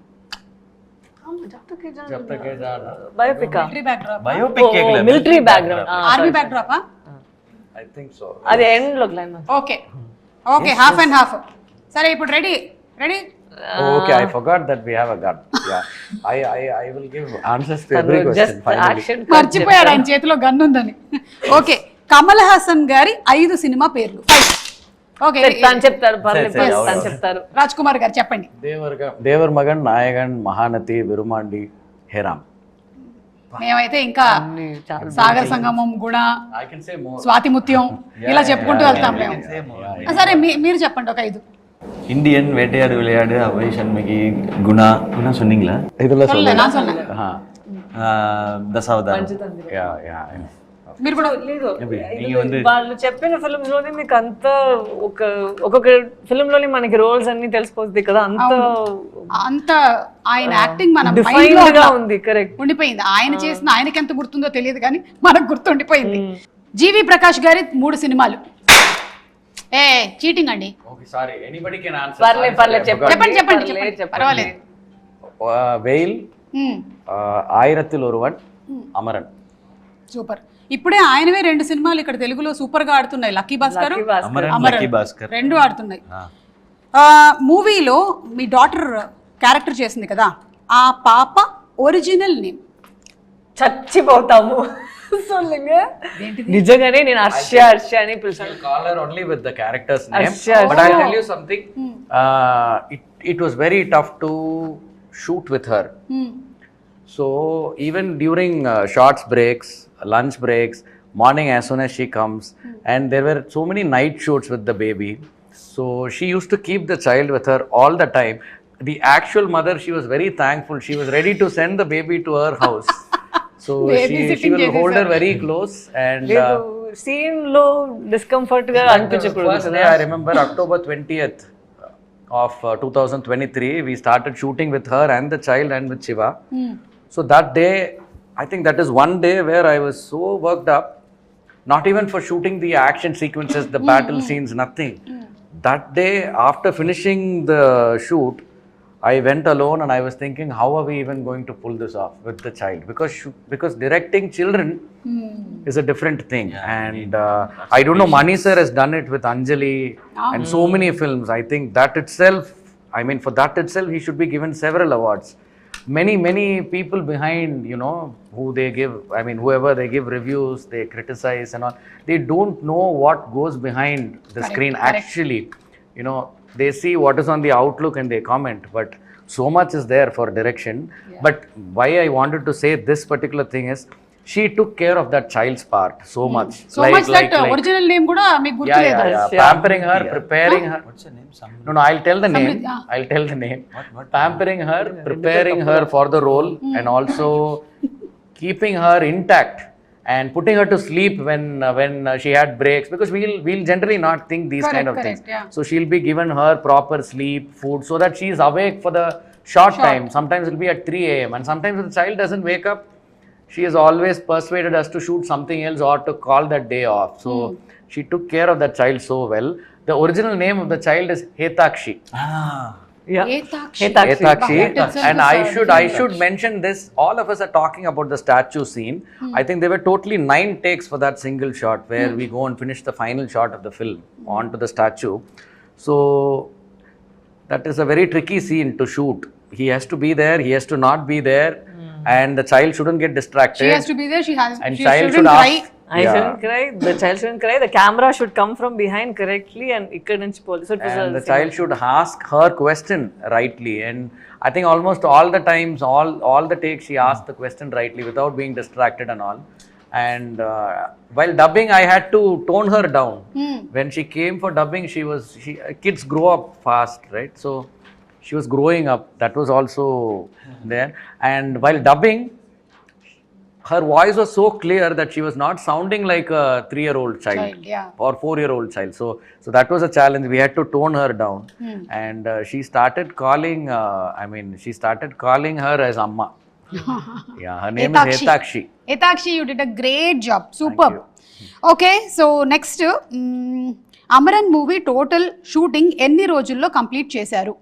jab tak hai jana. Biopic military backdrop, biopic కేకల military background. Army backdrop. I think so. అది end లో క్లైమ్. Okay okay, half and half. సరే, ఇప్పుడు ready. Oh, okay, I forgot that we have a gun. Yeah, I will give answers to every question finally. మర్చిపోయాడు ఆయన చేతిలో gun ఉందని. Okay, Kamal Haasan గారి 5 సినిమా పేర్లు. ఓకే, తను చెప్తారు, తను చెప్తారు. రాజ్ కుమార్ గారు చెప్పండి. దేవర్ మగన్, నాయగన్, మహానతి, విరుమాండి, హేరామ్. మేమైతే ఇంకా సాగర్ సంగమం, గుణ, I can say more. Swathi Muthyam ఇలా చెప్పుకుంటూ వెళ్తాం మేము. సరే, మీరు చెప్పండి ఒక 5. இந்தியன், வேட்டையாடு விளையாடு, அவை சண்முகி, குணா சொன்னீங்களா? இதுல சொல்லல, நான் சொன்னேன். దశావతారం. మీరు కూడా లేదు, நீங்க வந்து వాళ్ళు చెప్పిన ఫిల్మ్స్ లోనే మీకు అంత ఒక్కొక్క ఫిల్మ్ లోనే మనకి రోల్స్ అన్ని తెలిసిపోతుంది కదా, అంత ఆయన యాక్టింగ్ మన డిఫైన్డ్ గా ఉంది. కరెక్ట్, ఉండిపోయింది. ఆయన చేసిన ఆయనకి ఎంత గుర్తుందో తెలియదు కానీ మనకు గుర్తుండిపోయింది. జీవి ప్రకాష్ గారి 3 సినిమాలు. ఏ చీటింగ్ అండి. Okay, sorry, anybody can answer. పర్లేదు చెప్పండి, పర్వాలేదు. వెయిల్, ఆయిరత్తిల్ ఒరువన్, అమరన్. సూపర్. ఇప్పుడే ఆయనవే 2 సినిమాలు ఇక్కడ తెలుగులో సూపర్ గా ఆడుతున్నాయి. లక్కీ భాస్కర్, అమరన్ 2 ఆడుతున్నాయి. మూవీలో మీ డాటర్ క్యారెక్టర్ చేసింది కదా, ఆ పాప ఒరిజినల్ నేమ్? చచ్చిపోతాము. నిజంగానే నేను హర్ష అని పిలిచాను. Call her only with the character's name. But I'll tell you something. It was very tough to shoot with her. So even during shorts breaks, lunch breaks, morning as soon as she comes, and there were so many night shoots with the baby. So she used to keep the child with her all the time. The actual mother, she was very thankful. She was ready to send the baby to her house. So she will hold her very close. And scene lo discomfort ga anpichappudu. First day I remember October 20th of 2023, we started shooting with her and the child and with Shiva. So that day, I think that is one day where I was so worked up, not even for shooting the action sequences, the battle scenes, nothing. That day, after finishing the shoot, I went alone and I was thinking, how are we even going to pull this off with the child? Because directing children is a different thing. And I don't know, Mani sir has done it with Anjali and so many films. I think that itself, I mean, for that itself, he should be given several awards. Many people behind, you know, who they give, I mean, whoever they give reviews, they criticize and all, they don't know what goes behind the screen. Actually, you know, they see what is on the outlook and they comment, but so much is there for direction. But why I wanted to say this particular thing is, she took care of that child's part so much. So much that original name kuda meeku gurtuledha. Yeah. Pampering her, preparing her. What's her name? No, I'll tell the name. I'll tell the name. Pampering her, preparing her for the role, and also keeping her intact and putting her to sleep when she had breaks, because we'll generally not think these kind of things. Yeah. So she'll be given her proper sleep, food, so that she's awake for the short time. Sometimes it'll be at 3 a.m. and sometimes if the child doesn't wake up, she has always persuaded us to shoot something else or to call that day off. So she took care of that child so well. The original name of the child is Hetakshi. Yeah. Hetakshi. Hetakshi. And I I should mention this. All of us are talking about the statue scene. I think there were totally 9 takes for that single shot, where we go and finish the final shot of the film onto the statue. So that is a very tricky scene to shoot. He has to be there, he has to not be there, and the child shouldn't get distracted. She has to be there. She child shouldn't cry. I shouldn't cry. The child shouldn't cry. The camera should come from behind correctly, and ikkad nunchi police. So it was and the child should ask her question rightly. And I think almost all the times, all the takes, she asked the question rightly without being distracted and all. And while dubbing, I had to tone her down. When she came for dubbing, kids grow up fast, right? So she was growing up. That was also there. And while dubbing, her voice was so clear that she was not sounding like a 3-year-old child or 4-year-old child. So that was a challenge. We had to tone her down. And she started calling her as Amma. Yeah, her name is Hetakshi. Hetakshi, you did a great job. Superb. Okay, so next, Amaran movie total shooting ఎన్ని రోజుల్లో complete చేశారు?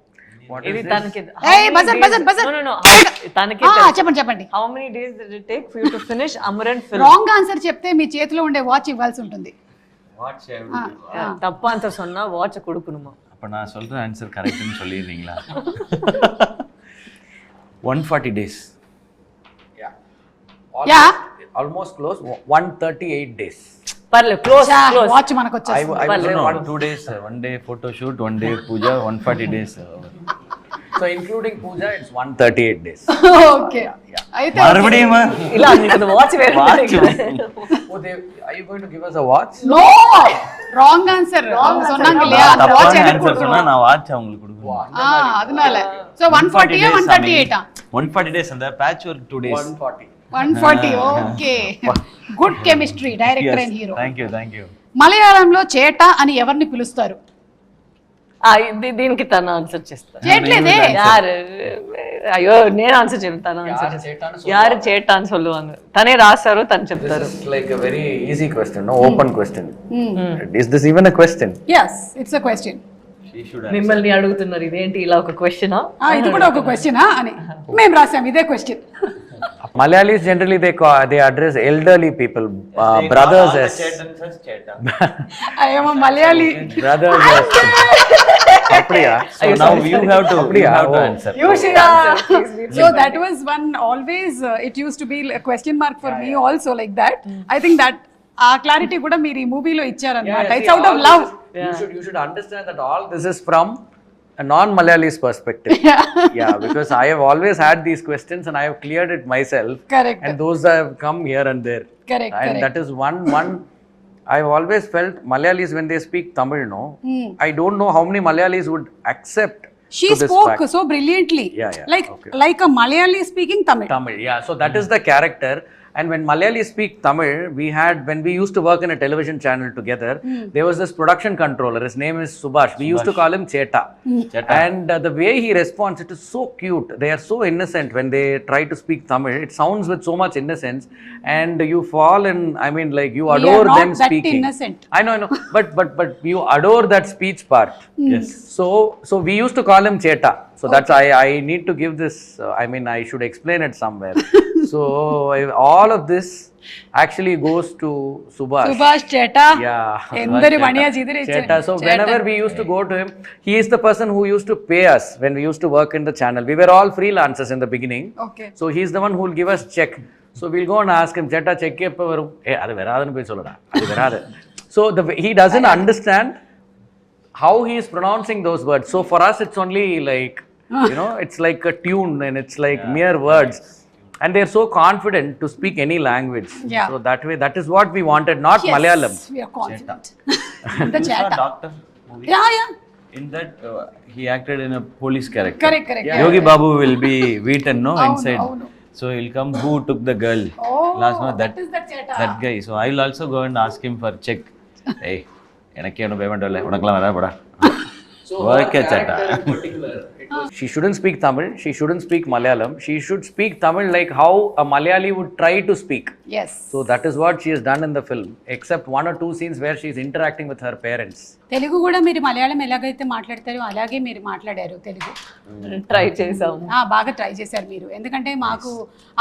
ఇది తనకి No. తనకి చెప్పండి. How many days did it take for you to finish Amaran film? Wrong answer చెప్తే మీ చేతిలో ఉండే వాచ్ ఇవ్వాల్సి ఉంటుంది. தப்பு ஆன்சர் சொன்னா வாட்ச் கொடுக்கணுமா? அப்ப நான் சொல்ற ஆன்சர் கரெக்ட்னு சொல்லிடுறீங்களா? 140 days. Almost close. 138 days. పర్లేదు, క్లోజ్. వాచ్ మనకు వచ్చేస్తుంది. I was 2 days, 1 day photo shoot, 1 day puja, 140 days. So including puja, it's 138 days. Okay. అయితే మறுబడిயும் ఇలా నీకు వాచ్ వేరే Are you going to give us a watch? No, wrong answer. சொன்னாங்க இல்லையா, அந்த வாட்ச் எனக்கு கொடுக்கணும். சொன்னா நான் வாட்ச் அவங்களுக்கு கொடுக்கணும். அதனால so 140 138 140 days அந்த patch work 2 days. 140. Okay. Good chemistry, director and hero. Thank you. మలయాళంలో చేట అని ఎవరిని పిలుస్తారు? దీనికి తన ఆన్సర్ చేస్తా. చేయట్లేదే. అయ్యో నేను ఆన్సర్ చెప్తాను. యారు చేటాను சொல்லுவாங்க. తనే రాస్తారు, తను చెప్తారు. This is like a very easy question, no open question. Is this even a question? Yes, it's a question. మిమ్మల్ని అడుగుతున్నారు ఇదేంటి ఇలా ఒక క్వశ్చనా? ఇది కూడా ఒక క్వశ్చనా అని మేము రాసాం ఇదే question. Malayalis generally they address elderly people, brothers as I am a Malayali. Brothers as Appriya. So now you have to answer. You should answer. So that was one always it used to be a question mark for me also like that. I think that clarity kuda meer ee movie lo ichcharanamata. It's out of love. You should understand that all this is from a non-Malayalis perspective. Yeah, because I have always had these questions and I have cleared it myself. Correct. And those have come here and there. Correct. And that is one I've always felt Malayalis when they speak Tamil, I don't know how many Malayalis would accept. She spoke so brilliantly. Yeah. Like a Malayali speaking Tamil. Yeah. So that is the character. And when Malayalis speak Tamil, when we used to work in a television channel together, there was this production controller. His name is Subhash. We used to call him Cheta. And the way he responds, it is so cute. They are so innocent when they try to speak Tamil. It sounds with so much innocence. And you fall in, you adore them speaking. Innocent. I know. But you adore that speech part. Yes. So we used to call him Cheta. So that's I need to give this, I should explain it somewhere. So all of this actually goes to Subhash Cheta. Yeah. Endari maniya jidire Cheta. So whenever we used to go to him, he is the person who used to pay us when we used to work in the channel. We were all freelancers in the beginning. Okay. So he's the one who will give us check. So we'll go and ask him, Cheta, check eppa varum? Adu veradanu poi sollada. Adu veradu. So he doesn't understand how he is pronouncing those words. So for us, it's only like, it's like a tune and it's like mere words. And they're so confident to speak any language. Yeah. So that way, that is what we wanted, not Yes, Malayalam. we are confident. The You saw Cheta. Doctor movie? Yeah. In that, he acted in a police character. Correct. Yogi Babu will be beaten, no, Avunu, inside. avunu. So he'll come, who took the girl? Oh, Last month, that is that Cheta. that guy. So I'll also go and ask him for check. Hey, எனக்கு என்ன payment இல்ல, உனக்குலாம் வரா போடா. Okay, Cheta. She shouldn't speak Tamil, she shouldn't speak Malayalam, she should speak Tamil like how a Malayali would try to speak. Yes. So that is what she has done in the film, except 1 or 2 scenes where she is interacting with her parents. Telugu కూడా మీరు మలయాళం ఎలాగైతే మాట్లాడతారో అలాగే మీరు మాట్లాడారు Telugu. Try చేసాము. బాగా try చేశారు మీరు, ఎందుకంటే మాకు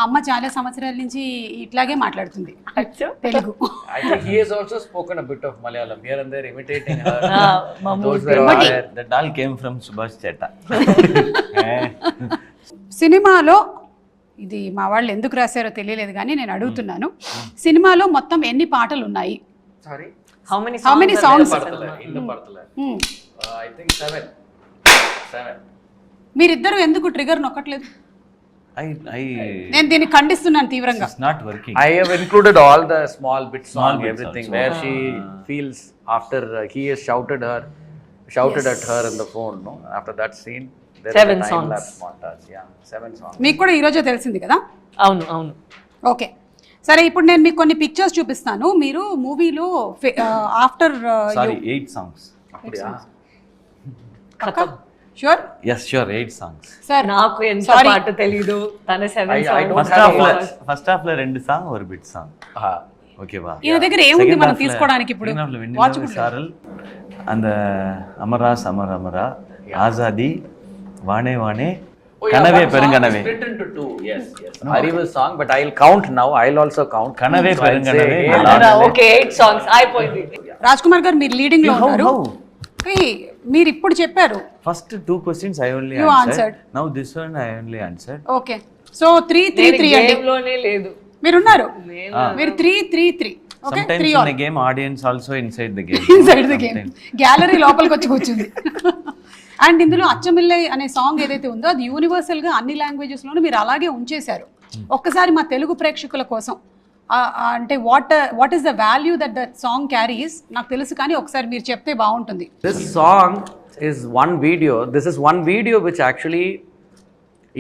అమ్మ చాలా సంవత్సరాల నుంచి ఇట్లాగే మాట్లాడుతుంది Telugu. I think he has also spoken a bit of Malayalam here and there, imitating her. Those were all there. That all came from Subhash Cheta. సినిమాలో ఇది మా వాళ్ళు ఎందుకు రాశారో తెలియలేదు కానీ నేను అడుగుతున్నాను, సినిమాలో మొత్తం ఎన్ని పాటలు ఉన్నాయి? Sorry? How many songs? In the Parthala. I think 7. మీరిద్దరు ఎందుకు ట్రిగర్ నొక్కట్లేదు? నేను దీన్ని ఖండిస్తున్నాను తీవ్రంగా. It's not working. I have included all the small bit Small song, bits everything, also. where she feels after he has shouted at her in the phone, no? After that scene, there 7 is a songs. time-lapse montage. Yeah, 7 songs. మీకు కూడా ఈరోజే తెలిసింది కదా? అవును. Okay, సరే ఇప్పుడు నేను మీకు కొన్ని పిక్చర్స్ చూపిస్తాను. మీరు మూవీలో after Sorry, 8 songs. Sure? Yes, sure, 8 songs. Sir నాకు ఎంత పాట తెలీదు, తన 7 I songs. First half లో 2 song, ఒక bit song. Okay, వా. ఈయన దగ్గర ఏముంది మనం తీసుకోవడానికి ఇప్పుడు? సారల్ அந்த అమరాస్ Amara ఆజాది వానే వానే కనవే పెరుంగనవే. Split into 2. Yes. Ariva's song, but I'll count now. I'll also count. కనవే So I'll పెరుంగనవే. say, okay 8 songs అయిపోయింది. రాజ్ కుమార్ గారు మీరు లీడింగ్ లో ఉన్నారు. మీరు ఇప్పుడు చెప్పారు. First 2 questions I only You answered. answered. Now this one I only answered. Okay, so 3-3-3 అండి. Game లోనే లేదు. మీరున్నారు, మీరు 3-3-3. Okay, Sometimes 3 in a game audience also inside the game. Inside the game, gallery లోపలికి వచ్చి కూర్చుంది. అండ్ ఇందులో అచ్చమిల్లై అనే సాంగ్ ఏదైతే ఉందో అది యూనివర్సల్ గా అన్ని లాంగ్వేజెస్ లోనూ మీరు అలాగే ఉంచేశారు. ఒక్కసారి మా తెలుగు ప్రేక్షకుల కోసం అంటే what is the value that song carries నాకు తెలుసు, కానీ ఒకసారి మీరు చెప్తే బాగుంటుంది. this song is one video. This is one video which actually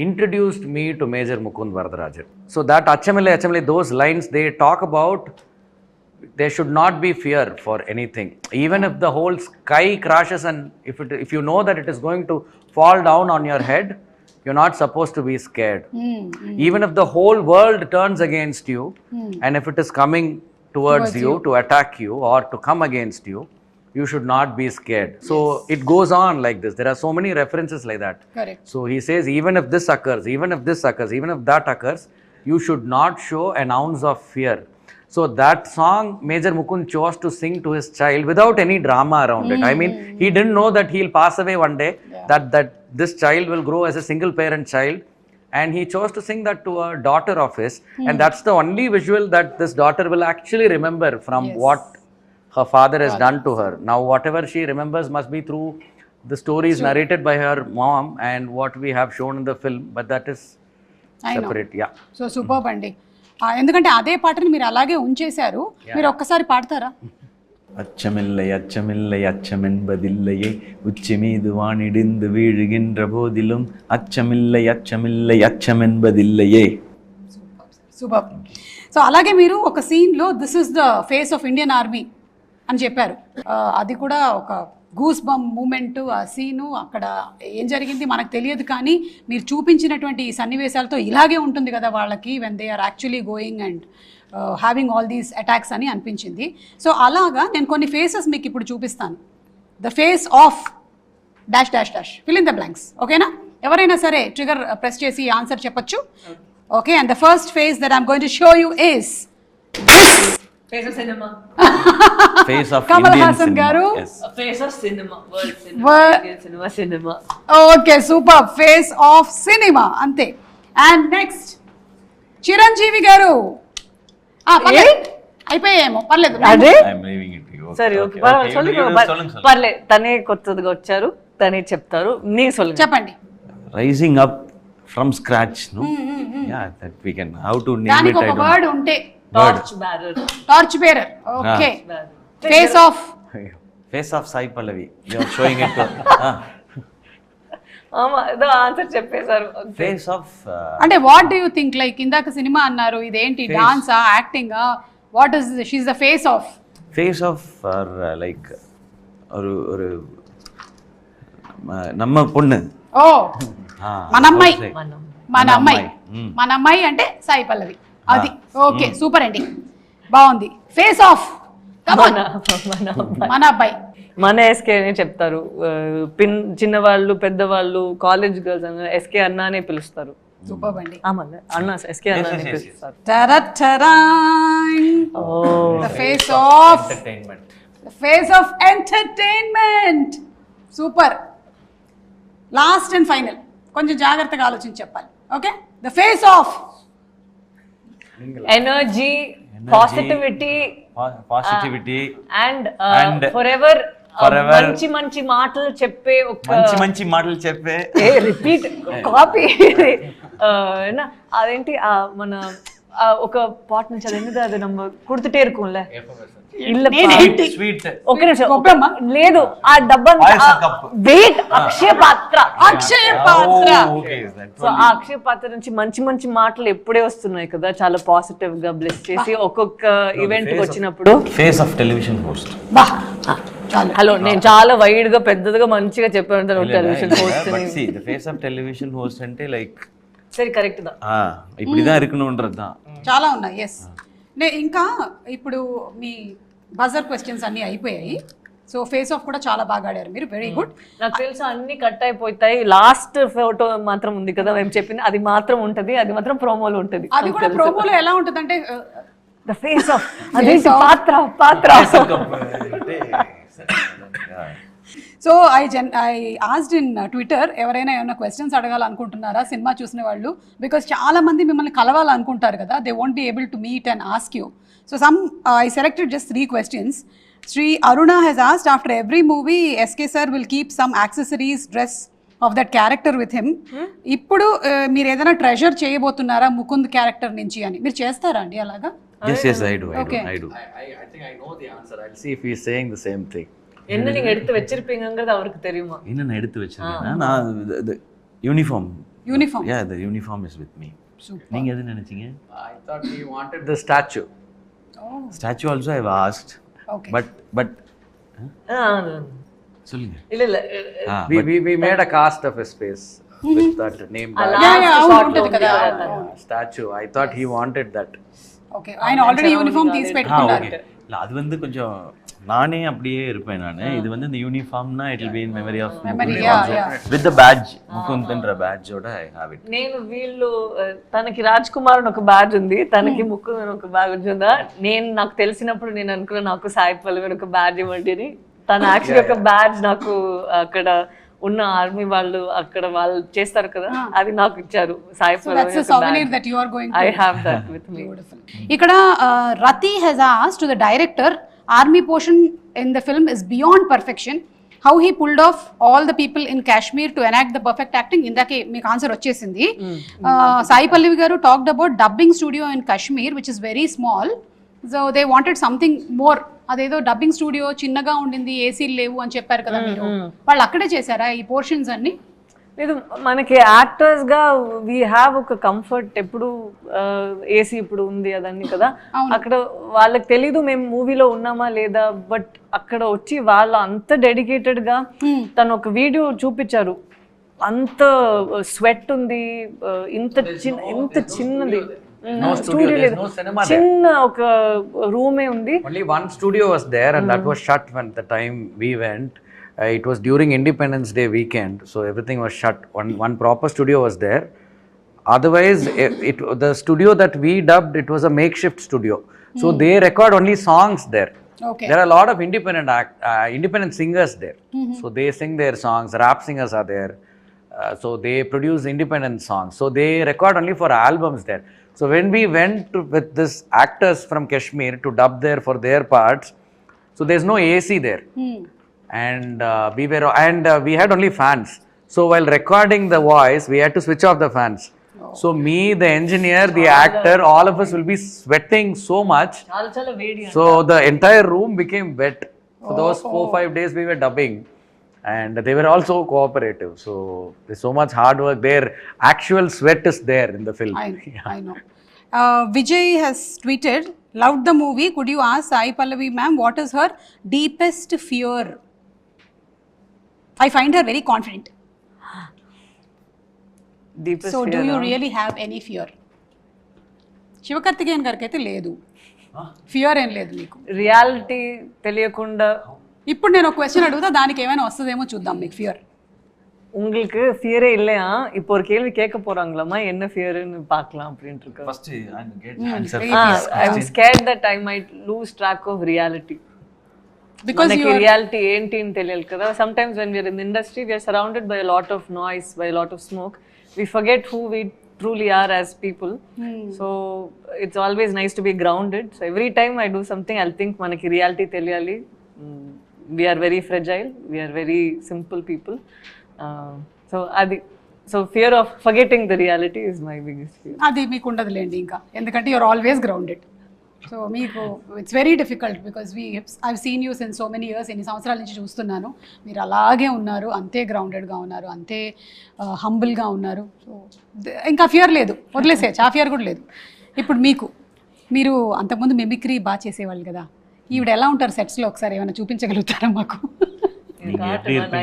introduced me to Major Mukund Varadarajan. So that Achamile, those lines, they talk about there should not be fear for anything. Even if the whole sky crashes and if you know that it is going to fall down on your head, you're not supposed to be scared. Even if the whole world turns against you, and if it is coming towards you to attack you or to come against you, you should not be scared. So it goes on like this. There are so many references like that. Correct. So he says, even if this occurs, even if this occurs, even if that occurs, you should not show an ounce of fear. So that song Major Mukund chose to sing to his child without any drama around it. I mean, he didn't know that he'll pass away one day, that this child will grow as a single parent child, and he chose to sing that to a daughter of his, and that's the only visual that this daughter will actually remember from what her father has done to her. Now whatever she remembers must be through the stories narrated by her mom and what we have shown in the film, but that is separate. Yeah. So superb అండి, ఎందుకంటే అదే పాటని మీరు అలాగే ఉంచేశారు. మీరు ఒక్కసారి పాడతారా? அச்சமில்லை அச்சமில்லை அச்சமென்பதில்லையே உச்சி மீது வானிடிந்து வீழுகின்ற போதிலும் அச்சமில்லை அச்சமில்லை அச்சமென்பதில்லையே. సూపర్. సో అలాగే మీరు ఒక సీన్లో this is the face of Indian army అని చెప్పారు. అది కూడా ఒక గూస్ బమ్ మూమెంట్. ఆ సీను అక్కడ ఏం జరిగింది మనకు తెలియదు, కానీ మీరు చూపించినటువంటి ఈ సన్నివేశాలతో ఇలాగే ఉంటుంది కదా వాళ్ళకి when they are actually going and having all these attacks అని అనిపించింది. సో అలాగా నేను కొన్ని ఫేసెస్ మీకు ఇప్పుడు చూపిస్తాను. The face of dash dash dash, fill in the blanks. ఓకేనా? ఎవరైనా సరే ట్రిగర్ ప్రెస్ చేసి ఆన్సర్ చెప్పొచ్చు. Okay, and the first face that I'm going to show you is Face of cinema. Face of Kamal Indian Haasan cinema. garu. Yes. Face of cinema. World cinema. Cinema. Okay, super. Face of cinema అంతే. And next Chiranjeevi గారు. అయిపోయేమో, పర్లేదు. అదే I'm leaving it to you. సరే, okay, పర్లేదు. తనే కొత్తదిగా వచ్చారు, తనే చెప్తారు. నీ సొల్లు చెప్పండి. Rising up from scratch, no? Yeah, that we can. How to name దానికి it? I ఒక don't. వర్డ్ ఉంటే torch bearer. Torch bearer. Okay. Face of. Face of Sai Pallavi. You are showing it to. ఏదో answer చెప్పేశారు. Face of. అంటే what do you think, like ఇందాక cinema అన్నారు, ఇదేంటి డాన్సా యాక్టింగా, what is she is the face of? Face of or like ஒரு நம்ம பொண்ணு. ఓ మన అమ్మాయి. మన అమ్మాయి అంటే సాయి పల్లవి. అది ఓకే, సూపర్ అండి, బాగుంది. ఫేస్ ఆఫ్ మన అబ్బాయి. మన ఎస్కే అని చెప్తారు. చిన్నవాళ్ళు పెద్దవాళ్ళు కాలేజ్ గర్ల్స్ అని ఎస్కే అన్న అనే పిలుస్తారు. సూపర్ అండి. అన్న ఎస్కే అన్న అని పిలుస్తారు. Face of entertainment. Face of entertainment. Super. Last and final, కొంచెం జాగ్రత్తగా ఆలోచించి చెప్పాలి. Okay, the face of energy, positivity and forever మంచి మంచి మాటలు చెప్పే ఒక మంచి మాటలు చెప్పే రిపీట్ కాపీ. అదేంటి మన ఒక పాట నుంచి అదేంటి, అది నమ్మ కుడుతుటే இருக்கும்ல ఒక నిమిషం లేదు, ఆ డబ్బా వెయిట్ అక్షయ పాత్ర. సో ఆ అక్షయ పాత్ర నుంచి మంచి మంచి మాటలు ఎప్పుడే వస్తున్నాయి కదా, చాలా పాజిటివ్ గా బ్లెస్ చేసి ఒక్కొక్క ఈవెంట్ వచ్చినప్పుడు. Face of television host. Hello, నేను చాలా వైడ్ గా పెద్దదిగా మంచిగా చెప్పాను television host. Face of television host అంటే లైక్ సరే కరెక్ట్ దా இப்படிதான் இருக்கணும்ன்றதா చాలా ఉన్నాయి. ఎస్, ఇంకా ఇప్పుడు మీ బజర్ క్వశ్చన్స్ అన్నీ అయిపోయాయి. సో ఫేస్ ఆఫ్ కూడా చాలా బాగా ఆడారు మీరు, వెరీ గుడ్. నాకు తెలుసు అన్ని కట్ అయిపోతాయి, లాస్ట్ ఫోటో మాత్రం ఉంది కదా మేము చెప్పింది, అది మాత్రం ఉంటది, అది మాత్రం ప్రోమోలో ఉంటది. అది కూడా ప్రోమోలో ఎలా ఉంటుంది అంటే ద ఫేస్ ఆఫ్ అదే పాత్ర. So I asked in Twitter, ఎవరైనా ఏమైనా క్వశ్చన్స్ అడగాలనుకుంటున్నారా సినిమా చూసిన వాళ్ళు, బికాస్ చాలా మంది మిమ్మల్ని కలవాలనుకుంటారు కదా, they won't be able to meet and ask you. So I selected just 3 questions. Sri Aruna has asked, after every movie SK sir will keep some accessories, dress of that character with him. ఇప్పుడు మీరు ఏదైనా treasure చేయబోతున్నారా Mukund character నుంచి అని, మీరు చేస్తారా అండి అలాగా? Yes, I do. I think I know the answer. I'll see if he's saying the same thing. என்ன நீங்க எடுத்து வச்சிருப்பீங்கங்கிறது அவருக்கு தெரியுமா? என்ன நான் எடுத்து வச்சிருக்கேன்னா, நான் the uniform. Yeah, the uniform is with me. நீங்க எது நினைச்சீங்க? I thought he wanted the statue. Statue also I've asked. Okay. But சொல்லுங்க. இல்ல we made a cast of his face with that name. Statue. I thought he wanted that. Okay, ఆయన already uniform తీసి పెట్టుకున్నారు. இல்ல அது வந்து கொஞ்சம் நானே அப்படியே இருப்பேன் நானு. இது வந்து இந்த யூனிஃபார்ம்னா it will be in memory of with the badge, Mukund badge ఓడ ఐ హావ్ ఇట్. నేను వీళ్ళు తనకి రాజ్ కుమార్ అని ఒక బ్యాడ్జ్ ఉంది, తనకి ముకుంద్ అని ఒక బ్యాడ్జ్ ఉందా. నేను నాకు తెలిసినప్పుడు నేను అనుకున్నా నాకు సాయి పల్లవి ఒక బ్యాడ్జ్ ఇవ్వండి అని. తన యాక్చువల్లీ ఒక బ్యాడ్జ్ నాకు అక్కడ ఉన్న ఆర్మీ వాళ్ళు అక్కడ వాళ్ళు చేస్తారు కదా, అది నాకు ఇచ్చారు Sai Pallavi. I have that with me. ఇక్కడ Rathi he's asked to the director, army portion in the film is beyond perfection, how he pulled off all the people in Kashmir to enact the perfect acting. indake meek answer vachesindi. Sai Pallavi garu talked about dubbing studio in Kashmir which is very small, so they wanted something more. adedo dubbing studio chinnaga undindi, AC levu అని చెప్పారు కదా మీరు, వాళ్ళు అక్కడే చేశారా ఈ portions అన్ని? లేదు, మనకి యాక్టర్స్ గా వీ హ్యావ్ ఒక కంఫర్ట్, ఎప్పుడు ఏసీ ఇప్పుడు ఉంది అదన్నీ కదా, అక్కడ వాళ్ళకి తెలీదు మేము మూవీలో ఉన్నామా లేదా, బట్ అక్కడ వచ్చి వాళ్ళు అంత డెడికేటెడ్ గా తను ఒక వీడియో చూపించారు, అంత స్వెట్ ఉంది, ఇంత చిన్నది స్టూడియో లేదు, చిన్న ఒక రూమే ఉంది. Only one studio was there and that was shut when the time we went. It was during Independence Day weekend, so everything was shut. One proper studio was there. Otherwise, the studio that we dubbed, it was a makeshift studio. So they record only songs there. Okay. There are a lot of independent singers there. So they sing their songs. Rap singers are there. So they produce independent songs. So they record only for albums there. So when we went with this actors from Kashmir to dub there for their parts, so there's no AC there. And we had only fans. So while recording the voice, we had to switch off the fans. So me, the engineer, the actor, all of us will be sweating so much. చాలా వేడి. So the entire room became wet. For those 4-5 days we were dubbing, and they were also cooperative. So there's so much hard work there. Actual sweat is there in the film. I know. Vijay has tweeted, loved the movie. Could you ask Sai Pallavi ma'am what is her deepest fear? I find her very confident. Deepest So fear, do you huh? really have any fear? Sivakarthikeyan గారికి అయితే లేదు, fear ఏం లేదు మీకు. Reality తెలియకుండా ఇప్పుడు నేను ఒక క్వశ్చన్ అడుగుతా, దానికి ఏమైనా వస్తుందేమో చూద్దాం. మీకు ఫియర్ உங்களுக்கு ஃபியரே இல்லையா? இப்போ ஒரு கேள்வி கேட்க போறாங்களாமா, என்ன ஃபியர்னு பார்க்கலாம் அப்படின்ட்டு இருக்கு. First, I get answer. I'm scared that I might lose track of reality. Because మనకి రియాలిటీ ఏంటి అని తెలియాలి కదా. Sometimes when we are in the industry, we are surrounded by a lot of noise, by a lot of smoke. We forget who we truly are as people. So it's always nice to be grounded. So every time I do something, I'll think మనకి reality తెలియాలి. We are very fragile. We are very simple people. So fear of forgetting the reality is my biggest fear. అది మీకు ఉండదులేండి ఇంకా, ఎందుకంటే you're always grounded. So మీకు it's very difficult because I've seen you since so many years. ఎన్ని సంవత్సరాల నుంచి చూస్తున్నాను, మీరు అలాగే ఉన్నారు, అంతే గ్రౌండెడ్గా ఉన్నారు, అంతే హంబుల్గా ఉన్నారు. సో ఇంకా ఫియర్ లేదు, వదిలేసేయచ్చు, ఆ ఫియర్ కూడా లేదు. ఇప్పుడు మీరు అంతకుముందు మిమిక్రీ బాగా చేసేవాళ్ళు కదా, ఈవిడ ఎలా ఉంటారు సెట్స్లో ఒకసారి ఏమైనా చూపించగలుగుతారా మాకు?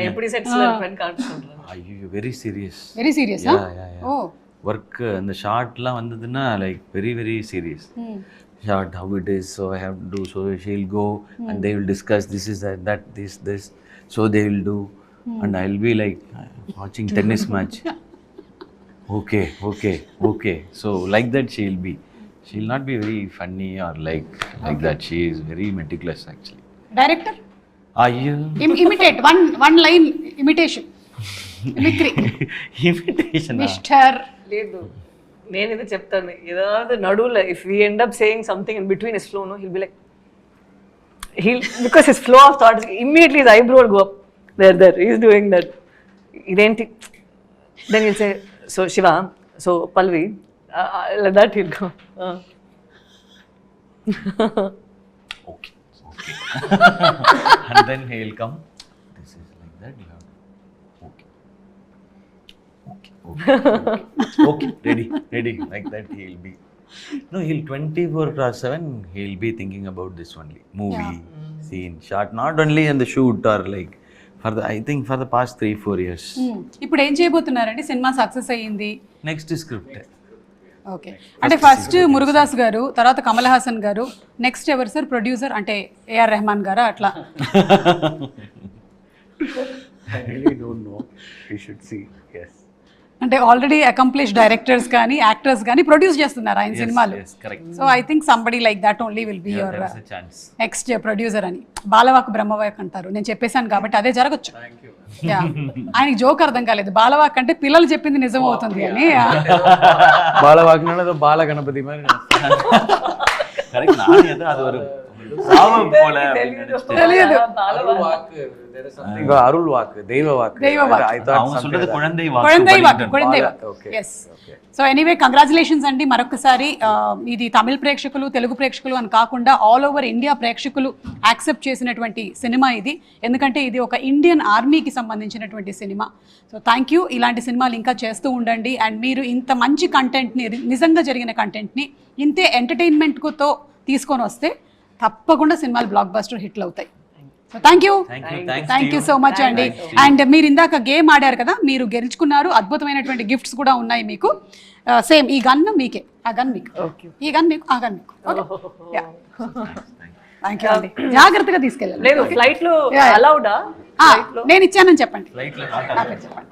எப்படி செட்ஸ்ல இருப்பேன் காட்டுறேன். ஐயோ, very serious. Very serious. Oh work அந்த ஷார்ட்லாம் வந்ததுன்னா like very very serious shot, how it is, so I have to do, so she'll go and they will discuss, this is that this, so they will do, and I'll be like watching tennis match. Okay, so like that she'll not be very funny or like that. She is very meticulous actually. Director Ayyo. Imitate one line imitation. Mimicry. Imitation. Mister. లేదు, నేను ఇది చెప్తాను. ఏதாவது నడువులో if we end up saying something in between his flow, no, he'll be like, because his flow of thoughts, immediately his eyebrow will go up. There, he's doing that. ఇదేంటి, then he'll say, so Shiva, so Pallavi, like that he'll go. Okay. And then he'll come, this is like that, you have okay, ready, like that he'll be. No, he'll 24/7 he'll be thinking about this only, movie, scene, shot, not only in the shoot or like I think for the past 3-4 years. ఇప్పుడు ఏం చేయబోతున్నారండి? Cinema success అయ్యింది, next script. Okay, అంటే first Murugadoss గారు, తర్వాత కమల్ హాసన్ గారు, next ఎవరు sir producer? అంటే AR Rahman గారా అట్లా? I really don't know. We should see. Yes. అంటే ఆల్రెడీ అకంప్లిష్ డైరెక్టర్స్ కానీ యాక్టర్స్ కానీ ప్రొడ్యూస్ చేస్తున్నారు ఆయన సినిమాలు. So I think somebody like that only will be your next producer అని. బాలవాక్ బ్రహ్మవాక్ అంటారు, నేను చెప్పేశాను కాబట్టి అదే జరగచ్చు. ఆయనకి జోక్ అర్థం కాలేదు, బాలవాక్ అంటే పిల్లలు చెప్పింది నిజం అవుతుంది అని. బాలవాక్ బాల గణపతి మరి அது ஒரு சாபம் போல తెలియదు. అరుள் వాక్, దైవ వాక్. அவங்க சொல்றது குழந்தை వాక్. ఎస్. సో ఎనీవే కంగ్రాచులేషన్స్ అండి మరొకసారి. ఇది తమిళ ప్రేక్షకులు, తెలుగు ప్రేక్షకులు అని కాకుండా ఆల్ ఓవర్ ఇండియా ప్రేక్షకులు యాక్సెప్ట్ చేసినటువంటి సినిమా ఇది. ఎందుకంటే ఇది ఒక ఇండియన్ ఆర్మీకి సంబంధించినటువంటి సినిమా. So thank you. ఇలాంటి సినిమాలు ఇంకా చేస్తూ ఉండండి. అండ్ మీరు ఇంత మంచి కంటెంట్ని, నిజంగా జరిగిన కంటెంట్ని ఇంతే ఎంటర్టైన్మెంట్తో తీసుకొని వస్తే తప్పకుండా సినిమాలు బ్లాక్ బస్టర్ హిట్లు అవుతాయి. So thank you so much అండి. అండ్ మీరు ఇందాక గేమ్ ఆడారు కదా, మీరు గెలుచుకున్నారు. అద్భుతమైనటువంటి గిఫ్ట్స్ కూడా ఉన్నాయి మీకు. సేమ్ ఈ గన్ మీకే, ఆ గన్ మీకు, ఈ గన్ మీకు, ఆ గన్ మీకు. థ్యాంక్ యూ అండి. జాగ్రత్తగా తీసుకెళ్ళాలి. లేదు, ఫ్లైట్ లో అలౌడా? నేను ఇచ్చానని చెప్పండి.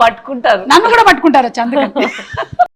పట్టుకుంటారు, నన్ను కూడా పట్టుకుంటారు అందుకని.